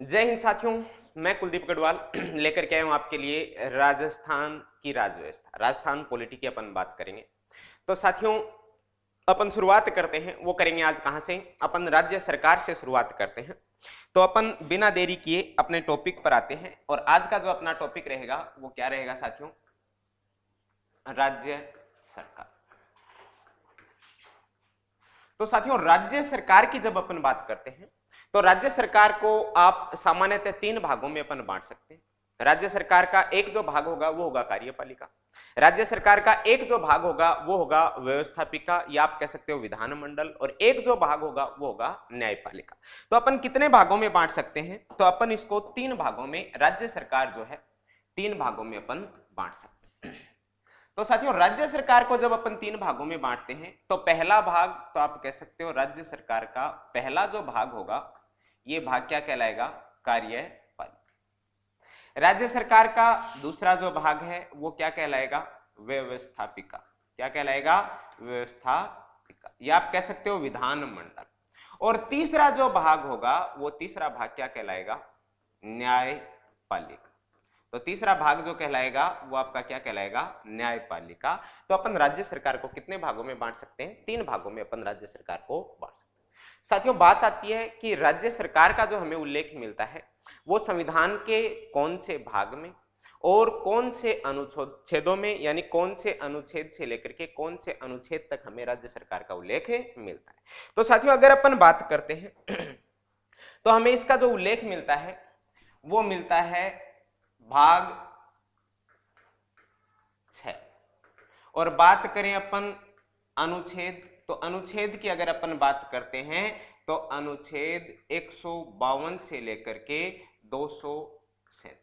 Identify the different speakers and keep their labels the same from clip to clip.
Speaker 1: जय हिंद साथियों, मैं कुलदीप गढ़वाल लेकर के आया हूं आपके लिए राजस्थान की राजव्यवस्था, राजस्थान पॉलिटी की अपन बात करेंगे। तो साथियों, अपन शुरुआत करते हैं, वो करेंगे आज कहां से? अपन राज्य सरकार से शुरुआत करते हैं। तो अपन बिना देरी किए अपने टॉपिक पर आते हैं और आज का जो अपना टॉपिक रहेगा वो क्या रहेगा साथियों? राज्य सरकार। तो साथियों, राज्य सरकार की जब अपन बात करते हैं तो राज्य सरकार को आप सामान्यतः तीन भागों में अपन बांट सकते हैं। राज्य सरकार का एक जो भाग होगा वो होगा कार्यपालिका। राज्य सरकार का एक जो भाग होगा वो होगा व्यवस्थापिका या आप कह सकते हो विधानमंडल, और एक जो भाग होगा वो होगा न्यायपालिका। तो अपन कितने भागों में बांट सकते हैं? तो अपन इसको तीन भागों में, राज्य सरकार जो है तीन भागों में अपन बांट सकते हैं। तो साथियों, राज्य सरकार को जब अपन तीन भागों में बांटते हैं तो पहला भाग, तो आप कह सकते हो राज्य सरकार का पहला जो भाग होगा ये भाग क्या कहलाएगा? कार्यपालिका। राज्य सरकार का दूसरा जो भाग है वो क्या कहलाएगा? व्यवस्थापिका। क्या कहलाएगा? व्यवस्थापिका या आप कह सकते हो विधानमंडल। और तीसरा जो भाग होगा वो तीसरा भाग क्या कहलाएगा? न्यायपालिका। तो तीसरा भाग जो कहलाएगा वो आपका क्या कहलाएगा? न्यायपालिका। तो अपन राज्य सरकार को कितने भागों में बांट सकते हैं? तीन भागों में अपन राज्य सरकार को बांट सकते हैं। साथियों, बात आती है कि राज्य सरकार का जो हमें उल्लेख मिलता है वो संविधान के कौन से भाग में और कौन से अनुच्छेदों में, यानी कौन से अनुच्छेद से लेकर के कौन से अनुच्छेद तक हमें राज्य सरकार का उल्लेख मिलता है। तो साथियों, अगर अपन बात करते हैं तो हमें इसका जो उल्लेख मिलता है वो मिलता है भाग 6। और बात करें अपन अनुच्छेद, तो अनुच्छेद की अगर अपन बात करते हैं तो अनुच्छेद 152 से लेकर के 237,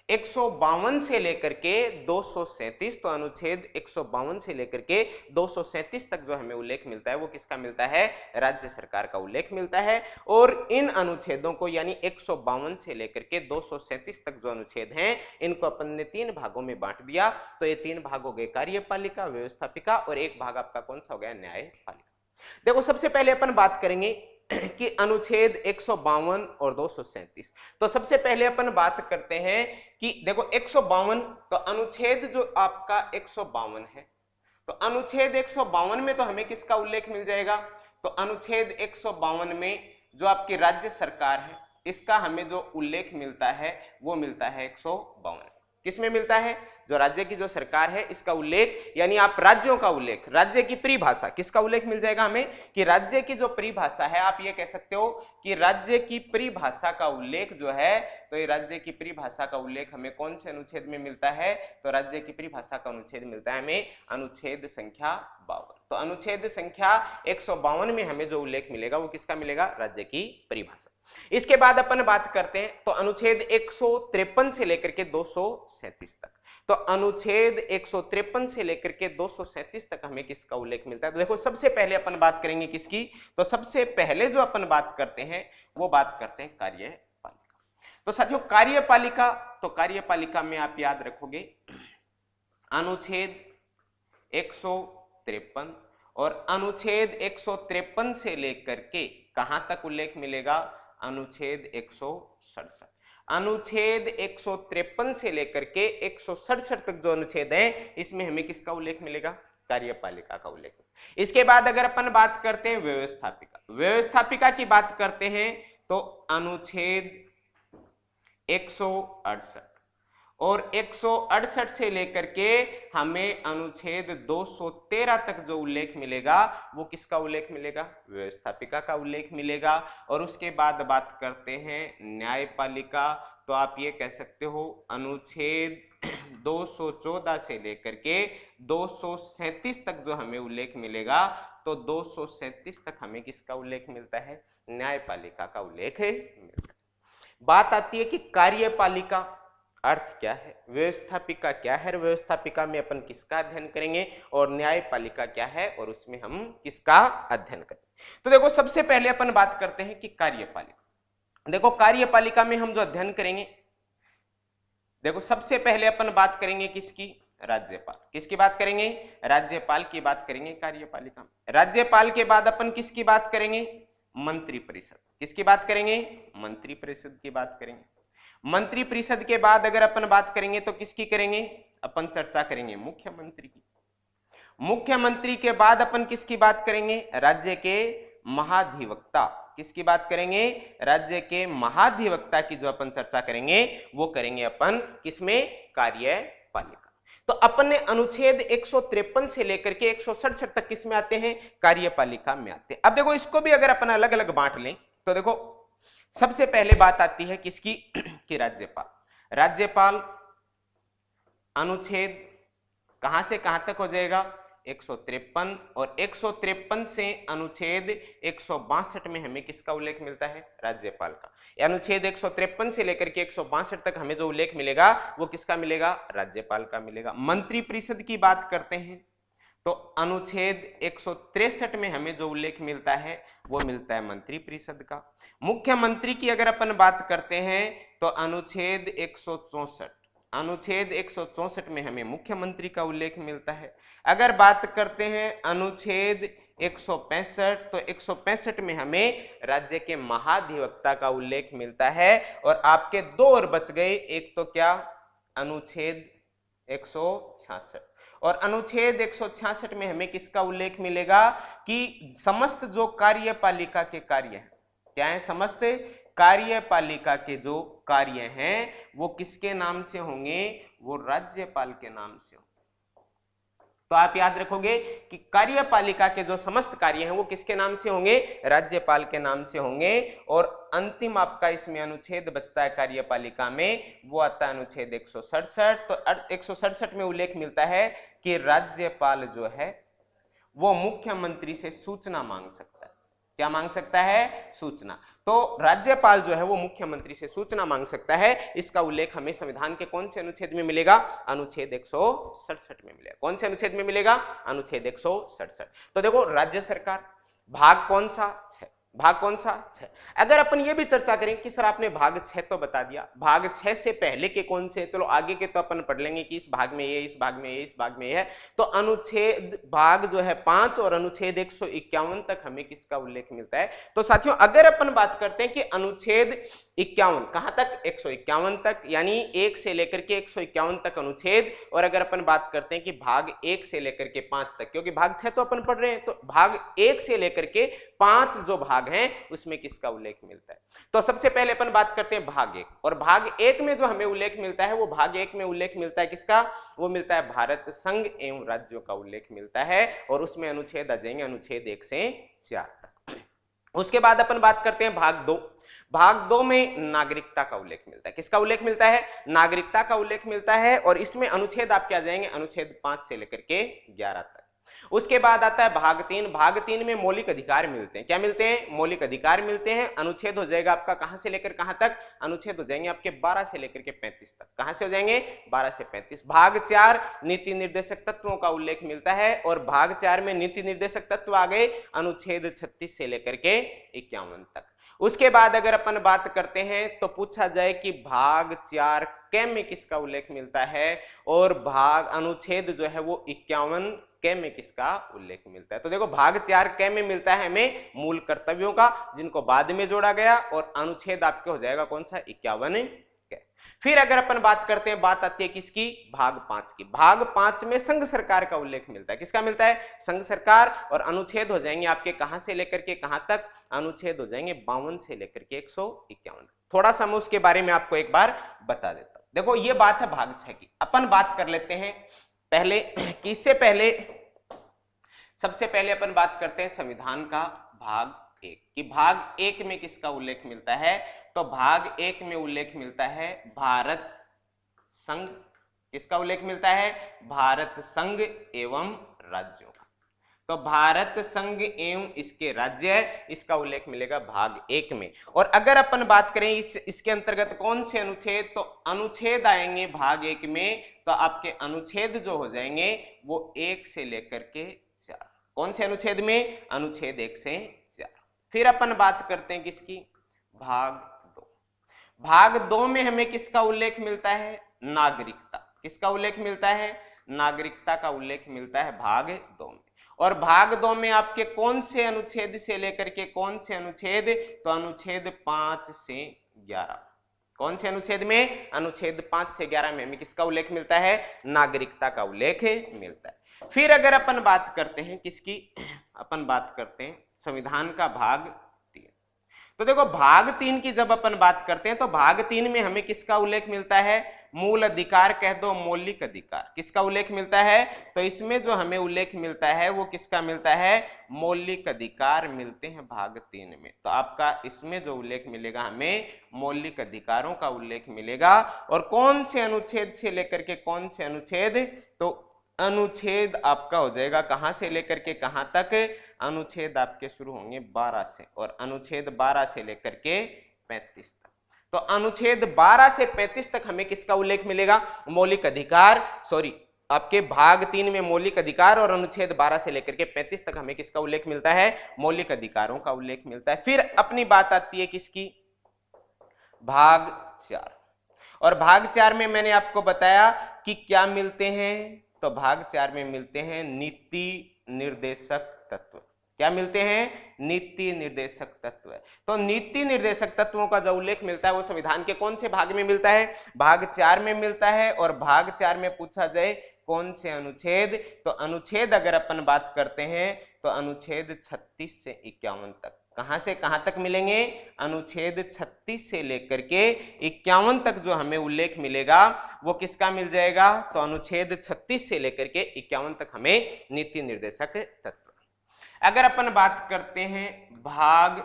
Speaker 1: 152 से लेकर के 237, तो अनुच्छेद 152 से लेकर के 237 तक जो हमें उल्लेख मिलता है वो किसका मिलता है? राज्य सरकार का उल्लेख मिलता है। और इन अनुच्छेदों को, यानी 152 से लेकर के 237 तक जो अनुच्छेद हैं, इनको अपन ने तीन भागों में बांट दिया। तो ये तीन भाग हो गए कार्यपालिका, व्यवस्थापिका, और एक भाग आपका कौन सा हो गया? न्यायपालिका। देखो, सबसे पहले अपन बात करेंगे कि अनुच्छेद 152 और 237। तो सबसे पहले अपन बात करते हैं कि देखो 152, तो अनुच्छेद जो आपका 152 है, तो अनुच्छेद 152 में तो हमें किसका उल्लेख मिल जाएगा? तो अनुच्छेद 152 में जो आपकी राज्य सरकार है इसका हमें जो उल्लेख मिलता है वो मिलता है 152। किसमें मिलता है? जो राज्य की जो सरकार है इसका उल्लेख, यानी आप राज्यों का उल्लेख, राज्य की परिभाषा, किसका उल्लेख मिल जाएगा हमें? कि राज्य की जो परिभाषा है, आप ये कह सकते हो कि राज्य की परिभाषा का उल्लेख जो है, तो ये राज्य की परिभाषा का उल्लेख हमें कौन से अनुच्छेद में मिलता है? तो राज्य की परिभाषा का अनुच्छेद मिलता है हमें अनुच्छेद संख्या 52। तो अनुच्छेद संख्या 152 में हमें जो उल्लेख मिलेगा वो किसका मिलेगा? राज्य की परिभाषा। इसके बाद अपन बात करते हैं तो अनुच्छेद 153 से लेकर के 237 तक, तो अनुच्छेद 153 से लेकर के 237 तक हमें किसका उल्लेख मिलता है? तो देखो, सबसे पहले अपन बात करेंगे किसकी? तो सबसे पहले जो अपन बात करते हैं वो बात करते हैं कार्यपालिका। तो साथियों, कार्यपालिका, तो कार्यपालिका में आप याद रखोगे अनुच्छेद 153, और अनुच्छेद 153 से लेकर के कहां तक उल्लेख मिलेगा? अनुच्छेद 167। अनुच्छेद 153 से लेकर के 167 तक जो अनुच्छेद है इसमें हमें किसका उल्लेख मिलेगा? कार्यपालिका का उल्लेख। इसके बाद अगर अपन बात करते हैं व्यवस्थापिका, व्यवस्थापिका की बात करते हैं तो अनुच्छेद 168, और 168 से लेकर के हमें अनुच्छेद 213 तक जो उल्लेख मिलेगा वो किसका उल्लेख मिलेगा? व्यवस्थापिका का उल्लेख मिलेगा। और उसके बाद बात करते हैं न्यायपालिका, तो आप ये कह सकते हो अनुच्छेद 214 से लेकर के 237 तक जो हमें उल्लेख मिलेगा, तो 237 तक हमें किसका उल्लेख मिलता है? न्यायपालिका का उल्लेख मिलता है। बात आती है कि कार्यपालिका अर्थ क्या है, व्यवस्थापिका क्या है, व्यवस्थापिका में अपन किसका अध्ययन करेंगे, और न्यायपालिका क्या है और उसमें हम किसका अध्ययन करेंगे। तो देखो, सबसे पहले अपन बात करते हैं कि कार्यपालिका। देखो, कार्यपालिका में हम जो अध्ययन करेंगे, देखो सबसे पहले अपन बात करेंगे किसकी? राज्यपाल। किसकी बात करेंगे? राज्यपाल की बात करेंगे कार्यपालिका में। राज्यपाल के बाद अपन किसकी बात करेंगे? मंत्रिपरिषद। किसकी बात करेंगे? मंत्रिपरिषद की बात करेंगे। मंत्रिपरिषद के बाद अगर अपन बात करेंगे तो किसकी करेंगे? अपन चर्चा करेंगे मुख्यमंत्री की। मुख्यमंत्री के बाद अपन किसकी बात करेंगे? राज्य के महाधिवक्ता। किसकी बात करेंगे? राज्य के महाधिवक्ता की जो अपन चर्चा करेंगे वो करेंगे अपन किसमें? कार्यपालिका। तो अपन ने अनुच्छेद 153 से लेकर के 167 तक किसमें आते हैं? कार्यपालिका में आते हैं। अब देखो इसको भी अगर अपन अलग अलग बांट लें तो देखो सबसे पहले बात आती है किसकी? कि राज्यपाल। राज्यपाल अनुच्छेद कहां से कहां तक हो जाएगा? 153, और 153 से अनुच्छेद 162 में हमें किसका उल्लेख मिलता है? राज्यपाल का। अनुच्छेद 153 से लेकर के 162 तक हमें जो उल्लेख मिलेगा वो किसका मिलेगा? राज्यपाल का मिलेगा। मंत्रिपरिषद की बात करते हैं तो अनुच्छेद 163 में हमें जो उल्लेख मिलता है वो मिलता है मंत्रिपरिषद का। मुख्यमंत्री की अगर अपन बात करते हैं तो अनुच्छेद 164, अनुच्छेद 164 में हमें मुख्यमंत्री का उल्लेख मिलता है। अगर बात करते हैं अनुच्छेद 165 तो 165 में हमें राज्य के महाधिवक्ता का उल्लेख मिलता है। और आपके दो और बच गए, एक तो क्या? अनुच्छेद 166, और अनुच्छेद 166 में हमें किसका उल्लेख मिलेगा? कि समस्त जो कार्यपालिका के कार्य हैं, क्या है? समस्त कार्यपालिका के जो कार्य हैं वो किसके नाम से होंगे? वो राज्यपाल के नाम से होंगे। तो आप याद रखोगे कि कार्यपालिका के जो समस्त कार्य हैं वो किसके नाम से होंगे? राज्यपाल के नाम से होंगे। और अंतिम आपका इसमें अनुच्छेद बचता है कार्यपालिका में, वो आता है अनुच्छेद 167। तो 167 में उल्लेख मिलता है कि राज्यपाल जो है वो मुख्यमंत्री से सूचना मांग सकता है। क्या मांग सकता है? सूचना। तो राज्यपाल जो है वो मुख्यमंत्री से सूचना मांग सकता है। इसका उल्लेख हमें संविधान के कौन से अनुच्छेद में मिलेगा? अनुच्छेद 167 में मिलेगा। कौन से अनुच्छेद में मिलेगा? अनुच्छेद 167। तो देखो राज्य सरकार भाग कौन सा? 6। भाग कौन सा? 6। अगर अपन ये भी चर्चा करें कि सर आपने भाग 6 तो बता दिया, भाग 6 से पहले के कौन से? चलो आगे के तो अपन पढ़ लेंगे कि इस भाग में ये, इस भाग में ये, इस भाग में ये है। तो अनुच्छेद भाग जो है 5 और अनुच्छेद 151 तक हमें किसका उल्लेख मिलता है? तो साथियों अगर अपन बात करते हैं कि अनुच्छेद 51 कहां तक? 151 तक, यानी 1 से लेकर के 151 तक अनुच्छेद। और अगर अपन बात करते हैं कि भाग 1 से लेकर के 5 तक, क्योंकि भाग 6 तो अपन पढ़ रहे हैं, तो भाग 1 से लेकर के 5 जो भाग हैं उसमें किसका उल्लेख मिलता है? तो सबसे पहले अपन बात करते हैं भाग 1। और भाग 1 में जो हमें उल्लेख मिलता है वो भाग 1 में उल्लेख मिलता है किसका? वो मिलता है भारत संघ एवं राज्यों का उल्लेख मिलता है। और उसमें अनुच्छेद आ जाएंगे अनुच्छेद 1 से 4 तक। उसके बाद अपन बात करते हैं भाग 2। भाग 2 में नागरिकता का उल्लेख मिलता है। किसका उल्लेख मिलता है? नागरिकता का उल्लेख मिलता है। और इसमें अनुच्छेद आपके आ जाएंगे अनुच्छेद 5 से लेकर के 11 तक। उसके बाद आता है भाग 3। भाग 3 में मौलिक अधिकार मिलते हैं। क्या मिलते हैं? मौलिक अधिकार मिलते हैं। अनुच्छेद हो जाएगा आपका कहां से लेकर कहां तक? अनुच्छेद हो जाएंगे आपके 12 से लेकर के 35 तक। कहां से हो जाएंगे? 12 से 35। भाग 4 नीति निर्देशक तत्वों का उल्लेख मिलता है। और भाग 4 में नीति निर्देशक तत्व आ गए अनुच्छेद 36 से लेकर के 51 तक। उसके बाद अगर अपन बात करते हैं तो पूछा जाए कि भाग 4 क में किसका उल्लेख मिलता है? और भाग अनुच्छेद जो है वो 51 क में किसका उल्लेख मिलता है? तो देखो भाग 4 क में मिलता है हमें मूल कर्तव्यों का, जिनको बाद में जोड़ा गया। और अनुच्छेद आपके हो जाएगा कौन सा? 51 क। फिर अगर अपन बात करते हैं, बात आती है किसकी? भाग 5 की। भाग 5 में संघ सरकार का उल्लेख मिलता है। किसका मिलता है? संघ सरकार। और अनुच्छेद हो जाएंगे आपके कहां से लेकर के कहां तक? अनुच्छेद हो जाएंगे 52 से लेकर के 151। थोड़ा सा मैं उसके बारे में आपको एक बार बता देता हूं। देखो ये बात है भाग 6 की। अपन बात कर लेते हैं पहले कि इससे पहले सबसे पहले अपन बात करते हैं संविधान का भाग 1 कि भाग 1 में किसका उल्लेख मिलता है? तो भाग 1 में उल्लेख मिलता है भारत संघ। किसका उल्लेख मिलता है? भारत संघ एवं राज्यों का। तो भारत संघ एवं इसके राज्य, इसका उल्लेख मिलेगा भाग 1 में। और अगर अपन बात करें इसके अंतर्गत कौन से अनुच्छेद? तो अनुच्छेद आएंगे भाग 1 में। तो आपके अनुच्छेद जो हो जाएंगे वो 1 से लेकर के 4। कौन से अनुच्छेद में? अनुच्छेद 1 से 4। फिर अपन बात करते हैं किसकी? भाग 2। भाग 2 में हमें किसका उल्लेख मिलता है? नागरिकता। किसका उल्लेख मिलता है? नागरिकता का उल्लेख मिलता है भाग 2 में। और भाग 2 में आपके कौन से अनुच्छेद से लेकर के कौन से अनुच्छेद, तो अनुच्छेद 5 से 11। कौन से अनुच्छेद में, अनुच्छेद 5 से 11 में हमें किसका उल्लेख मिलता है, नागरिकता का उल्लेख मिलता है। फिर अगर अपन बात करते हैं किसकी, अपन बात करते हैं संविधान का भाग 3। तो देखो भाग 3 की जब अपन बात करते हैं तो भाग 3 में हमें किसका उल्लेख मिलता है, मूल अधिकार कह दो, मौलिक अधिकार, किसका उल्लेख मिलता है, तो इसमें जो हमें उल्लेख मिलता है वो किसका मिलता है, मौलिक अधिकार मिलते हैं भाग 3 में। तो आपका इसमें जो उल्लेख मिलेगा हमें मौलिक अधिकारों का उल्लेख मिलेगा। और कौन से अनुच्छेद से लेकर के कौन से अनुच्छेद, तो अनुच्छेद आपका हो जाएगा कहां से लेकर के कहां तक, अनुच्छेद आपके शुरू होंगे 12 से और अनुच्छेद 12 से लेकर के 35 तक। तो अनुच्छेद 12 से 35 तक हमें किसका उल्लेख मिलेगा, मौलिक अधिकार, सॉरी आपके भाग 3 में मौलिक अधिकार, और अनुच्छेद 12 से लेकर के 35 तक हमें किसका उल्लेख मिलता है, मौलिक अधिकारों का उल्लेख मिलता है। फिर अपनी बात आती है किसकी, भाग 4। और भाग 4 में मैंने आपको बताया कि क्या मिलते हैं, तो भाग 4 में मिलते हैं नीति निर्देशक तत्व। क्या मिलते हैं, नीति निर्देशक तत्व। तो नीति निर्देशक तत्वों का जो उल्लेख मिलता है वो संविधान के कौन से भाग में मिलता है, भाग 4 में मिलता है। और भाग 4 में पूछा जाए कौन से अनुच्छेद, तो अनुच्छेद अगर अपन बात करते हैं तो अनुच्छेद 36 से 51 तक। कहां से कहां तक मिलेंगे, अनुच्छेद 36 से लेकर के 51 तक जो हमें उल्लेख मिलेगा वो किसका मिल जाएगा, तो अनुच्छेद 36 से लेकर के 51 तक हमें नीति निर्देशक तत्व। अगर अपन बात करते हैं भाग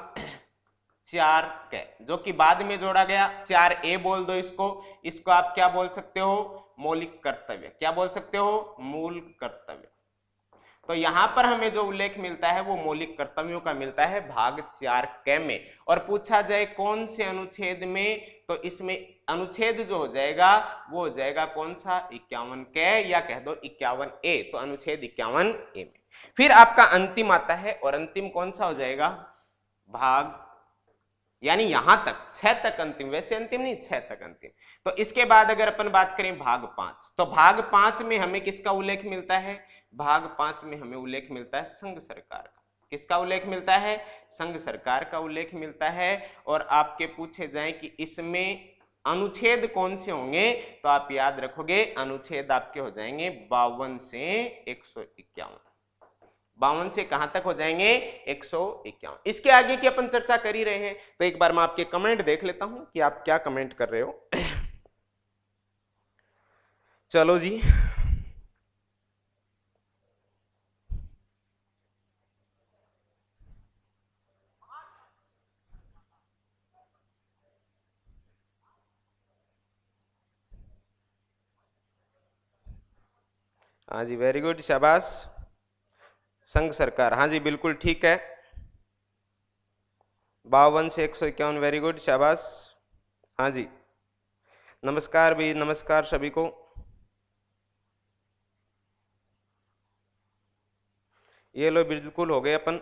Speaker 1: 4 के, जो कि बाद में जोड़ा गया, 4A बोल दो इसको, इसको आप क्या बोल सकते हो, मौलिक कर्तव्य। क्या बोल सकते हो, मूल कर्तव्य। तो यहां पर हमें जो उल्लेख मिलता है वो मौलिक कर्तव्यों का मिलता है भाग 4 के में। और पूछा जाए कौन से अनुच्छेद में, तो इसमें अनुच्छेद जो हो जाएगा वो हो जाएगा कौन सा, 51 के, या कह दो 51A। तो अनुच्छेद 51A में फिर आपका अंतिम आता है, और अंतिम कौन सा हो जाएगा, भाग, यानी यहां तक 6 तक अंतिम, वैसे अंतिम नहीं 6 तक अंतिम। तो इसके बाद अगर अपन बात करें भाग 5, तो भाग 5 में हमें किसका उल्लेख मिलता है, भाग 5 में हमें उल्लेख मिलता है संघ सरकार का। किसका उल्लेख मिलता है, संघ सरकार का उल्लेख मिलता है। और आपके पूछे जाए कि इसमें अनुच्छेद कौन से होंगे, तो आप याद रखोगे अनुच्छेद आपके हो जाएंगे 52 से 151। 52 से कहां तक हो जाएंगे, 151। इसके आगे की अपन चर्चा कर ही रहे हैं, तो एक बार मैं आपके कमेंट देख लेता हूं कि आप क्या कमेंट कर रहे हो। चलो जी, हाँ जी, वेरी गुड, शाबाश। संघ सरकार, हाँ जी बिल्कुल ठीक है, 52 से 151, वेरी गुड, शाबाश। हाँ जी, नमस्कार भी, नमस्कार सभी को। ये लो, बिल्कुल हो गए अपन।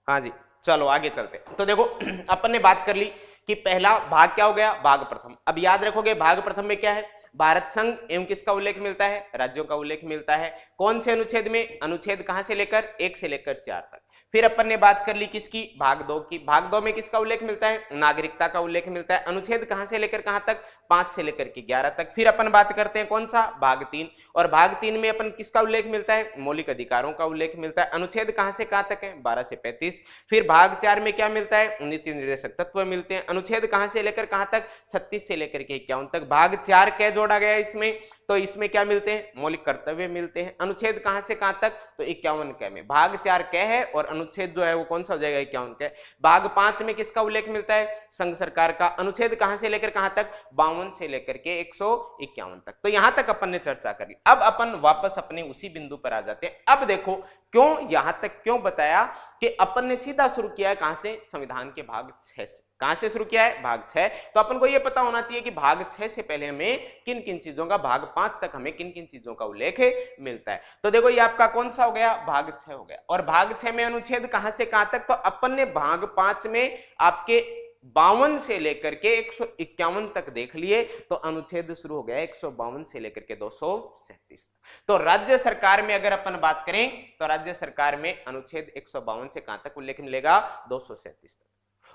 Speaker 1: हाँ जी, चलो आगे चलते। तो देखो अपन ने बात कर ली कि पहला भाग क्या हो गया, भाग प्रथम। अब याद रखोगे भाग प्रथम में क्या है, भारत संघ एवं किसका उल्लेख मिलता है, राज्यों का उल्लेख मिलता है। कौन से अनुच्छेद में, अनुच्छेद कहां से लेकर, 1 से लेकर 4 तक। फिर अपन ने बात कर ली किसकी, भाग 2 की। भाग 2 में किसका उल्लेख मिलता है, नागरिकता का उल्लेख मिलता है। अनुच्छेद कहां से लेकर कहां तक, 5 से लेकर के 11 तक। फिर अपन बात करते हैं कौन सा, भाग 3। और भाग 3 में अपन किसका उल्लेख मिलता है, मौलिक अधिकारों का उल्लेख मिलता है। अनुच्छेद कहां से कहां तक है, 12 से 35। फिर भाग 4 में क्या मिलता है, नीति निर्देशक तत्व मिलते हैं। अनुच्छेद कहां से लेकर कहां तक, 36 से लेकर के 51 तक। भाग 4 क्या जोड़ा गया इसमें, तो इसमें क्या मिलते हैं, मौलिक कर्तव्य मिलते हैं। अनुच्छेद कहां से कहां तक, तो 51 के में। भाग 4 क्या है और अनुच्छेद जो है वो कौन सा हो जाएगा, 51 के। भाग 5 में किसका उल्लेख मिलता है, संघ सरकार का। अनुच्छेद कहां से लेकर कहां तक, 52 से लेकर के 151 तक। तो यहां तक अपन ने चर्चा करी। अब अपन वापस अपने उसी बिंदु पर आ जाते हैं। अब देखो क्यों यहां तक क्यों बताया कि अपन ने सीधा शुरू किया है कहां से, संविधान के भाग 6 से। कहां से शुरू किया है, भाग 6। तो अपन को यह पता होना चाहिए कि भाग 6 से पहले हमें किन किन चीजों का, भाग 5 तक हमें किन किन चीजों का उल्लेख मिलता है। तो देखो ये आपका कौन सा हो गया, भाग 6 हो गया। और भाग 6 में अनुच्छेद कहां से कहां तक, तो अपन ने भाग 5 में आपके 152 से लेकर के 151 तक देख लिए तो अनुच्छेद शुरू हो गया 152 से लेकर के 237 तक। तो राज्य सरकार में अगर अपन बात करें तो राज्य सरकार में अनुच्छेद 152 से कहां तक उल्लेख मिलेगा? 237 तक।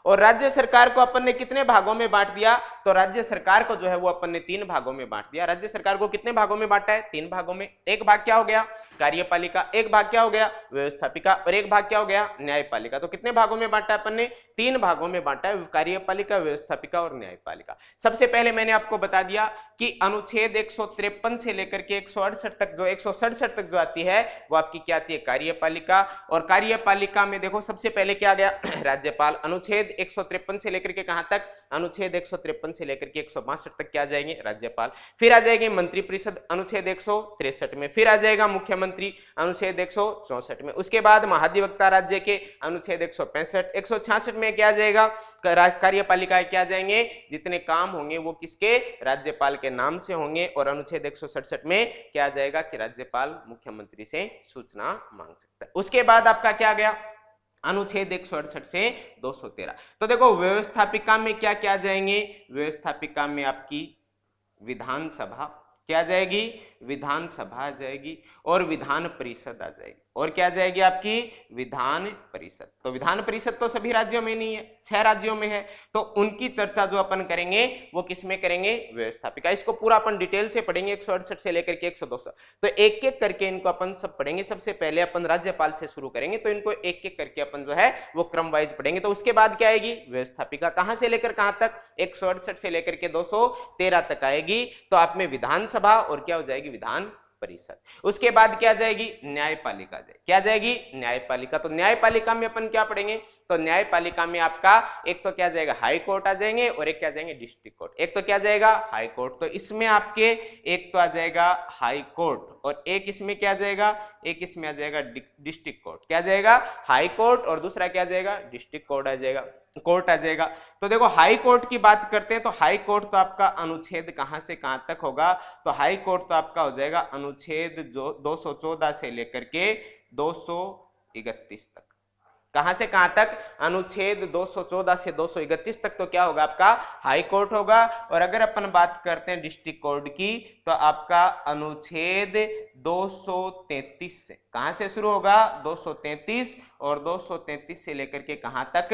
Speaker 1: और राज्य सरकार को अपन ने कितने भागों में बांट दिया? तो राज्य सरकार को जो है वो अपन ने 3 भागों में बांट दिया। राज्य सरकार को कितने भागों में बांटा है? 3 भागों में। एक भाग क्या हो गया? कार्यपालिका, एक भाग क्या हो गया? व्यवस्थापिका, और एक भाग क्या हो गया? न्यायपालिका। तो कितने भागों में बांटा है अपन ने? 3 भागों में बांटा है, कार्यपालिका, व्यवस्थापिका और न्यायपालिका। सबसे पहले मैंने आपको बता दिया कि अनुच्छेद 153 से लेकर के 168 तक, जो 167 तक जो आती है वो आपकी क्या आती है? कार्यपालिका। और कार्यपालिका में देखो सबसे पहले क्या आ गया? राज्यपाल। अनुच्छेद 153 से लेकर के कहां तक? अनुच्छेद 153 से लेकर के 162 तक क्या आ जाएंगे? राज्यपाल। फिर आ जाएंगे मंत्रिपरिषद अनुच्छेद 163 में, फिर आ जाएगा मुख्यमंत्री अनुच्छेद 164 में, उसके बाद महाधिवक्ता राज्य के अनुच्छेद 165, 166 में क्या आ जाएगा? कार्यपालिका क्या आ जाएंगे? जितने काम होंगे वो किसके? राज्यपाल के नाम से होंगे। और अनुच्छेद 167 में क्या आ जाएगा कि राज्यपाल मुख्यमंत्री से सूचना मांग सकता है। उसके बाद आपका क्या आ गया? अनुच्छेद 168 से 213। तो देखो व्यवस्थापिका में क्या क्या जाएंगे? व्यवस्थापिका में आपकी विधानसभा क्या जाएगी? विधानसभा आ जाएगी, और विधान परिषद आ जाएगी। और क्या जाएगी आपकी? विधान परिषद। तो विधान परिषद तो सभी राज्यों में नहीं है, 6 राज्यों में है। तो उनकी चर्चा जो अपन करेंगे वो किसमें करेंगे? व्यवस्थापिका। इसको पूरा अपन डिटेल से पढ़ेंगे 168 से लेकर के 102। तो एक एक करके इनको अपन सब पढ़ेंगे। सबसे पहले अपन राज्यपाल से शुरू करेंगे, तो इनको एक एक करके अपन जो है वो क्रम वाइज पढ़ेंगे। तो उसके बाद क्या आएगी? व्यवस्थापिका। कहां से लेकर कहां तक? 168 से लेकर के 213 तक आएगी। तो आप में विधानसभा और क्या हो जाएगी? विधान परिषद। उसके बाद क्या जाएगी? न्यायपालिका जाएगी। क्या जाएगी? न्यायपालिका। तो न्यायपालिका में अपन क्या पढ़ेंगे? तो न्यायपालिका में आपका एक तो क्या जाएगा? हाई कोर्ट आ जाएंगे, और एक क्या जाएंगे? District court. एक तो क्या जाएगा? High court. तो इसमें आपके एक तो आ जाएगा हाई कोर्ट, और एक इसमें क्या जाएगा? एक इसमें आ जाएगा डिस्ट्रिक्ट कोर्ट। क्या जाएगा? हाई कोर्ट, और दूसरा क्या जाएगा? डिस्ट्रिक्ट कोर्ट आ जाएगा, कोर्ट आ जाएगा। तो देखो हाई कोर्ट की बात करते हैं, तो हाई कोर्ट तो आपका अनुच्छेद कहां से कहां तक होगा? तो हाई कोर्ट तो आपका हो जाएगा अनुच्छेद जो 214 से लेकर के 231 तक। कहां से कहां तक? अनुच्छेद 214 से 231 तक तो क्या होगा? आपका हाई कोर्ट होगा। और अगर अपन बात करते हैं डिस्ट्रिक्ट कोर्ट की, तो आपका अनुच्छेद 233 से, कहां से शुरू होगा? 233, और 233 से लेकर के कहां तक?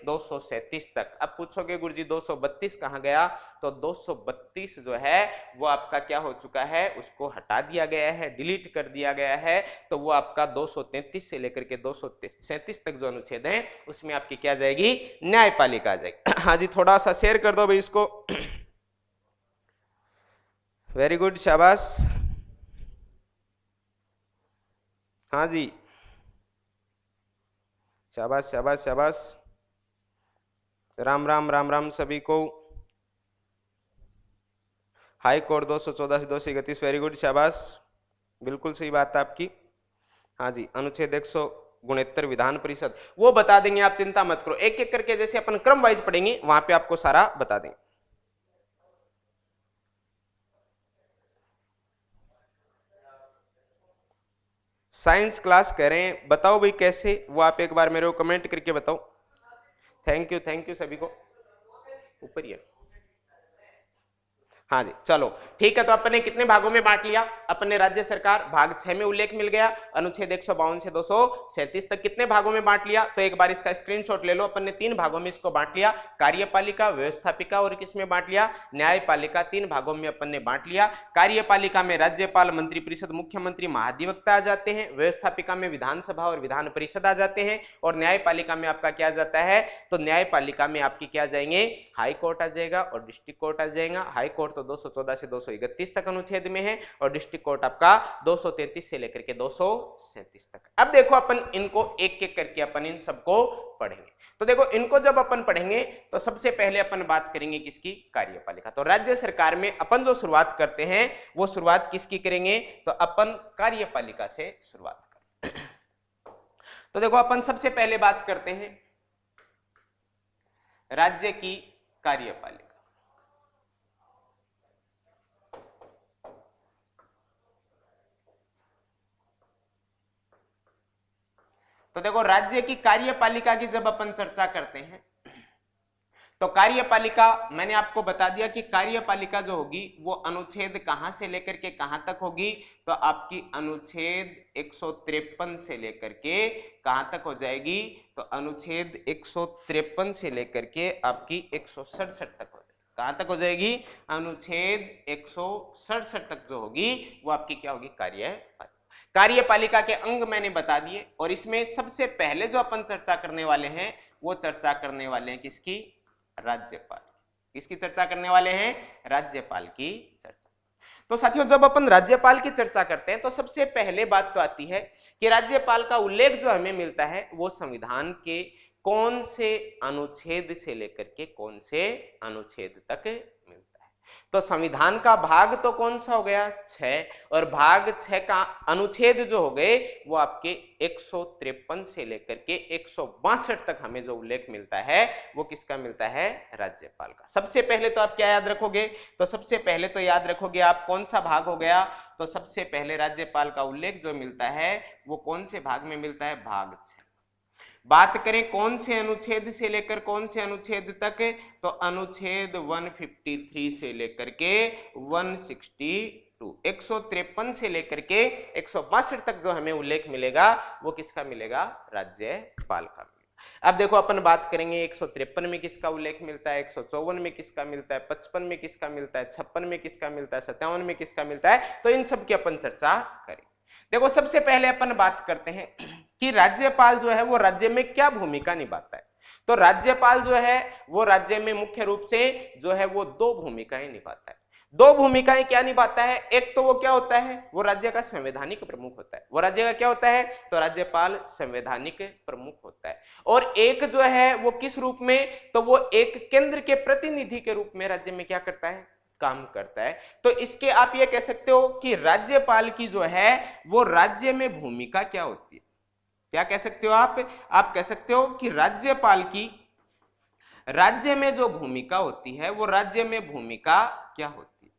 Speaker 1: 237 तक। अब पूछोगे गुरुजी 232 कहां गया? तो 232 जो है वो आपका क्या हो चुका है? उसको हटा दिया गया है, डिलीट कर दिया गया है। तो वो आपका 233 से लेकर के 237 तक जो अनुच्छेद है उसमें आपकी क्या जाएगी? न्यायपालिका आ जाएगी। हाँ जी, थोड़ा सा शेयर कर दो भाई इसको। वेरी गुड, शाबाश। हाँ जी, शाबाश शाबाश शाबाश। राम राम राम राम सभी को। हाई कोर्ट 214 से 231, वेरी गुड, शाबाश, बिल्कुल सही बात है आपकी। हाँ जी, अनुच्छेद 169 विधान परिषद, वो बता देंगे, आप चिंता मत करो। एक एक करके जैसे अपन क्रम वाइज पढ़ेंगे वहां पे आपको सारा बता देंगे। साइंस क्लास कह रहे हैं, बताओ भाई कैसे, वो आप एक बार मेरे को कमेंट करके बताओ। थैंक यू सभी को। ऊपर ही है। हाँ जी, चलो ठीक है। तो अपन ने कितने भागों में बांट लिया? अपन ने राज्य सरकार भाग 6 में उल्लेख मिल गया, अनुच्छेद 152 से 237 तक कितने भागों में बांट लिया? तो एक बार इसका स्क्रीनशॉट ले लो। अपन ने 3 भागों में इसको बांट लिया, कार्यपालिका, व्यवस्थापिका और किसमें बांट लिया? न्यायपालिका। 3 भागों में अपन ने बांट लिया। कार्यपालिका में राज्यपाल, मंत्रिपरिषद, मुख्यमंत्री, महाधिवक्ता आ जाते हैं। व्यवस्थापिका में विधानसभा और विधान परिषद आ जाते हैं। और न्यायपालिका में आपका क्या जाता है? तो न्यायपालिका में आपकी क्या जाएंगे? हाई कोर्ट आ जाएगा और डिस्ट्रिक्ट कोर्ट आ जाएगा। हाई कोर्ट तो 214 से 231 तक अनुच्छेद में है, और डिस्ट्रिक्ट कोर्ट आपका 233 से लेकर के 237 तक। अब देखो अपन इनको एक एक करके अपन इन सबको पढ़ेंगे। तो देखो इनको जब अपन पढ़ेंगे तो सबसे पहले अपन बात करेंगे किसकी? कार्यपालिका। तो राज्य सरकार में अपन जो शुरुआत करते हैं वो शुरुआत किसकी करेंगे? तो अपन कार्यपालिका से शुरुआत करें। तो देखो अपन सबसे पहले बात करते हैं राज्य की कार्यपालिका। तो देखो राज्य की कार्यपालिका की जब अपन चर्चा करते हैं तो कार्यपालिका मैंने आपको बता दिया कि कार्यपालिका जो होगी वो अनुच्छेद कहां से लेकर के कहां तक होगी, तो आपकी अनुच्छेद 153 से लेकर के कहां तक हो जाएगी, तो अनुच्छेद 153 से लेकर के आपकी 167 तक हो जाएगी। कहां तक हो जाएगी, अनुच्छेद 167 तक जो होगी वो आपकी क्या होगी, कार्यपालिका। कार्यपालिका के अंग मैंने बता दिए, और इसमें सबसे पहले जो अपन चर्चा करने वाले हैं वो चर्चा करने वाले हैं किसकी, राज्यपाल। किसकी चर्चा करने वाले हैं, राज्यपाल की चर्चा। तो साथियों जब अपन राज्यपाल की चर्चा करते हैं तो सबसे पहले बात तो आती है कि राज्यपाल का उल्लेख जो हमें मिलता है वो संविधान के कौन से अनुच्छेद से लेकर के कौन से अनुच्छेद तक मिलता है। तो संविधान का भाग तो कौन सा हो गया, 6, और भाग 6 का अनुच्छेद जो हो गए वो आपके 153 से लेकर के 162 तक हमें जो उल्लेख मिलता है वो किसका मिलता है, राज्यपाल का। सबसे पहले तो आप क्या याद रखोगे, तो सबसे पहले तो याद रखोगे आप कौन सा भाग हो गया, तो सबसे पहले राज्यपाल का उल्लेख जो मिलता है वो कौन से भाग में मिलता है, भाग 6। बात करें कौन से अनुच्छेद से लेकर कौन से अनुच्छेद तक, तो अनुच्छेद 153 से लेकर के 162, 153 से लेकर के 162 तक जो हमें उल्लेख मिलेगा वो किसका मिलेगा, राज्यपाल का मिलेगा। अब देखो अपन बात करेंगे 153 में किसका उल्लेख मिलता है, 154 में किसका मिलता है, 55 में किसका मिलता है, 56 में किसका मिलता है, 57 में किसका मिलता है, तो इन सब की अपन चर्चा करें। देखो सबसे पहले अपन बात करते हैं कि राज्यपाल जो है वो राज्य में क्या भूमिका निभाता है। तो राज्यपाल जो है वो राज्य में मुख्य रूप से जो है वो 2 भूमिकाएं निभाता है। 2 भूमिकाएं क्या निभाता है, एक तो वो क्या होता है, वो राज्य का संवैधानिक प्रमुख होता है। वो राज्य का क्या होता है, तो राज्यपाल संवैधानिक प्रमुख होता है। और एक जो है वो किस रूप में, तो वो एक केंद्र के प्रतिनिधि के रूप में राज्य में क्या करता है, काम करता है। तो इसके आप ये कह सकते हो कि राज्यपाल की जो है वो राज्य में भूमिका क्या होती है, क्या कह सकते हो आप कह सकते हो कि राज्यपाल की राज्य में जो भूमिका होती है वो राज्य में भूमिका क्या होती है।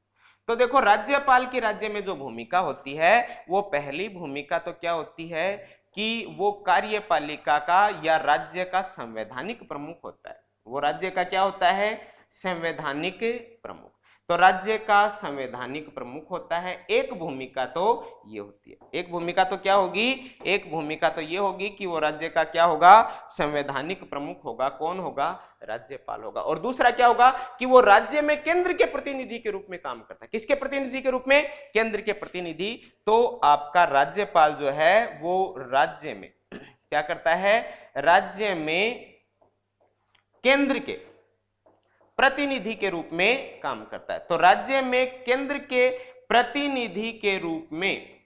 Speaker 1: तो देखो राज्यपाल की राज्य में जो भूमिका होती है वो पहली भूमिका तो क्या होती है कि वो कार्यपालिका का या राज्य का संवैधानिक प्रमुख होता है। वो राज्य का क्या होता है, संवैधानिक प्रमुख। तो राज्य का संवैधानिक प्रमुख होता है। एक भूमिका तो ये होती है, एक भूमिका तो क्या होगी, एक भूमिका तो ये होगी कि वो राज्य का क्या होगा, संवैधानिक प्रमुख होगा। कौन होगा, राज्यपाल होगा। और दूसरा क्या होगा कि वो राज्य में केंद्र के प्रतिनिधि के रूप में काम करता है। किसके प्रतिनिधि के रूप में, केंद्र के प्रतिनिधि। तो आपका राज्यपाल जो है वो राज्य में क्या करता है, राज्य में केंद्र के प्रतिनिधि के रूप में काम करता है। तो राज्य में केंद्र के प्रतिनिधि के रूप में